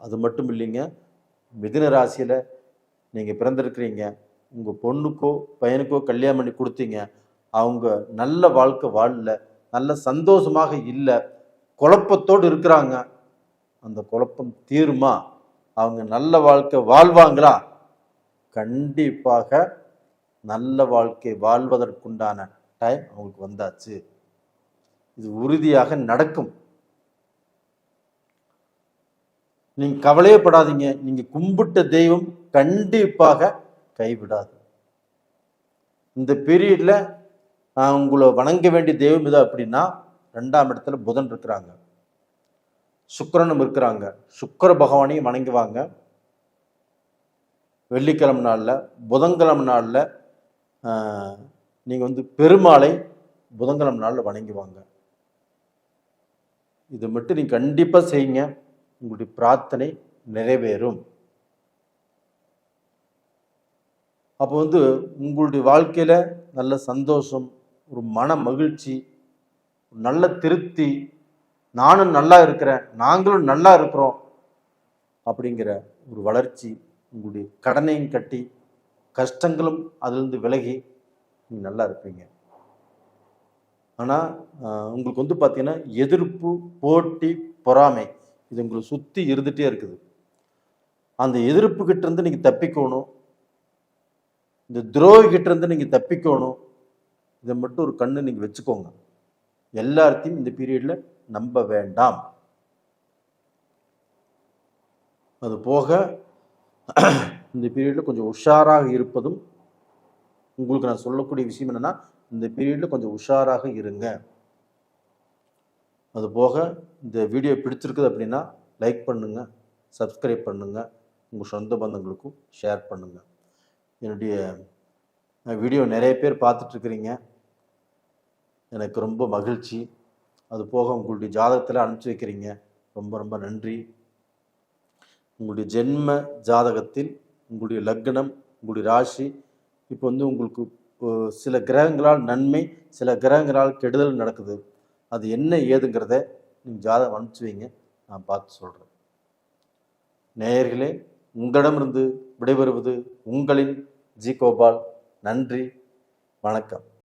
அது மட்டும் இல்லைங்க, மிதுன ராசியில் நீங்கள் பிறந்திருக்கிறீங்க, உங்கள் பொண்ணுக்கோ பையனுக்கோ கல்யாணம் பண்ணி கொடுத்தீங்க, அவங்க நல்ல வாழ்க்கை வாழல, நல்ல சந்தோஷமாக இல்லை, குழப்பத்தோடு இருக்கிறாங்க. அந்த குழப்பம் தீருமா? அவங்க நல்ல வாழ்க்கை வாழ்வாங்களா? கண்டிப்பாக நல்ல வாழ்க்கை வாழ்வதற்குண்டான டைம் அவங்களுக்கு வந்தாச்சு. இது உறுதியாக நடக்கும். நீங்க கவலையே படாதீங்க. நீங்க கும்பிட்ட தெய்வம் கண்டிப்பாக கைவிடாது. இந்த பீரியட்ல உங்களை வணங்க வேண்டிய தெய்வம் இது அப்படின்னா 2ஆம் இடத்துல புதன் இருக்கிறாங்க, சுக்கிரனும் இருக்கிறாங்க. சுக்கிர பகவானையும் வணங்குவாங்க. வெள்ளிக்கிழமை நாளில், புதன்கிழமை நாளில் நீங்கள் பெருமாளை புதன்கிழமை நாளில் வணங்குவாங்க. இதை மட்டும் நீங்கள் கண்டிப்பாக செய்யுங்க. உங்களுடைய பிரார்த்தனை நிறைவேறும். அப்போ உங்களுடைய வாழ்க்கையில் நல்ல சந்தோஷம், ஒரு மன மகிழ்ச்சி, நல்ல திருப்தி, நானும் நல்லா இருக்கிறேன், நாங்களும் நல்லா இருக்கிறோம் அப்படிங்கிற ஒரு வளர்ச்சி, உங்களுடைய கடனையும் கட்டி கஷ்டங்களும் அதிலிருந்து விலகி நீங்கள் நல்லா இருப்பீங்க. ஆனால் உங்களுக்கு பார்த்தீங்கன்னா எதிர்ப்பு, போட்டி, பொறாமை இது உங்களை சுற்றி இருந்துகிட்டே இருக்குது. அந்த எதிர்ப்புக்கிட்ட இருந்து நீங்கள் தப்பிக்கணும், இந்த துரோகிக்கிட்ட இருந்து நீங்கள் தப்பிக்கணும். இதை மட்டும் ஒரு கண்ணு நீங்கள் வச்சுக்கோங்க. எல்லாத்தையும் இந்த பீரியடில் நம்ப வேண்டாம். அது போக இந்த பீரியடில் கொஞ்சம் உஷாராக இருப்பதும் உங்களுக்கு நான் சொல்லக்கூடிய விஷயம் என்னென்னா, இந்த பீரியடில் கொஞ்சம் உஷாராக இருங்க. அது போக இந்த வீடியோ பிடிச்சிருக்குது அப்படின்னா லைக் பண்ணுங்கள், சப்ஸ்கிரைப் பண்ணுங்கள், உங்கள் சொந்த பந்தங்களுக்கும் ஷேர் பண்ணுங்கள். என்னுடைய வீடியோ நிறைய பேர் பார்த்துட்ருக்குறீங்க, எனக்கு ரொம்ப மகிழ்ச்சி. அது போக உங்களுடைய ஜாதகத்தில் அனுப்பிச்சி வைக்கிறீங்க, ரொம்ப ரொம்ப நன்றி. உங்களுடைய ஜென்ம ஜாதகத்தில் உங்களுடைய லக்னம், உங்களுடைய ராசி, இப்போ உங்களுக்கு சில கிரகங்களால் நன்மை, சில கிரகங்களால் கெடுதல் நடக்குது. அது என்ன ஏதுங்கிறத நீங்கள் ஜாதகம் அனுப்பிச்சி வைங்க, நான் பார்த்து சொல்கிறேன். நேயர்களே, உங்களிடமிருந்து விடைபெறுவது உங்களின் ஜி கோபால். நன்றி, வணக்கம்.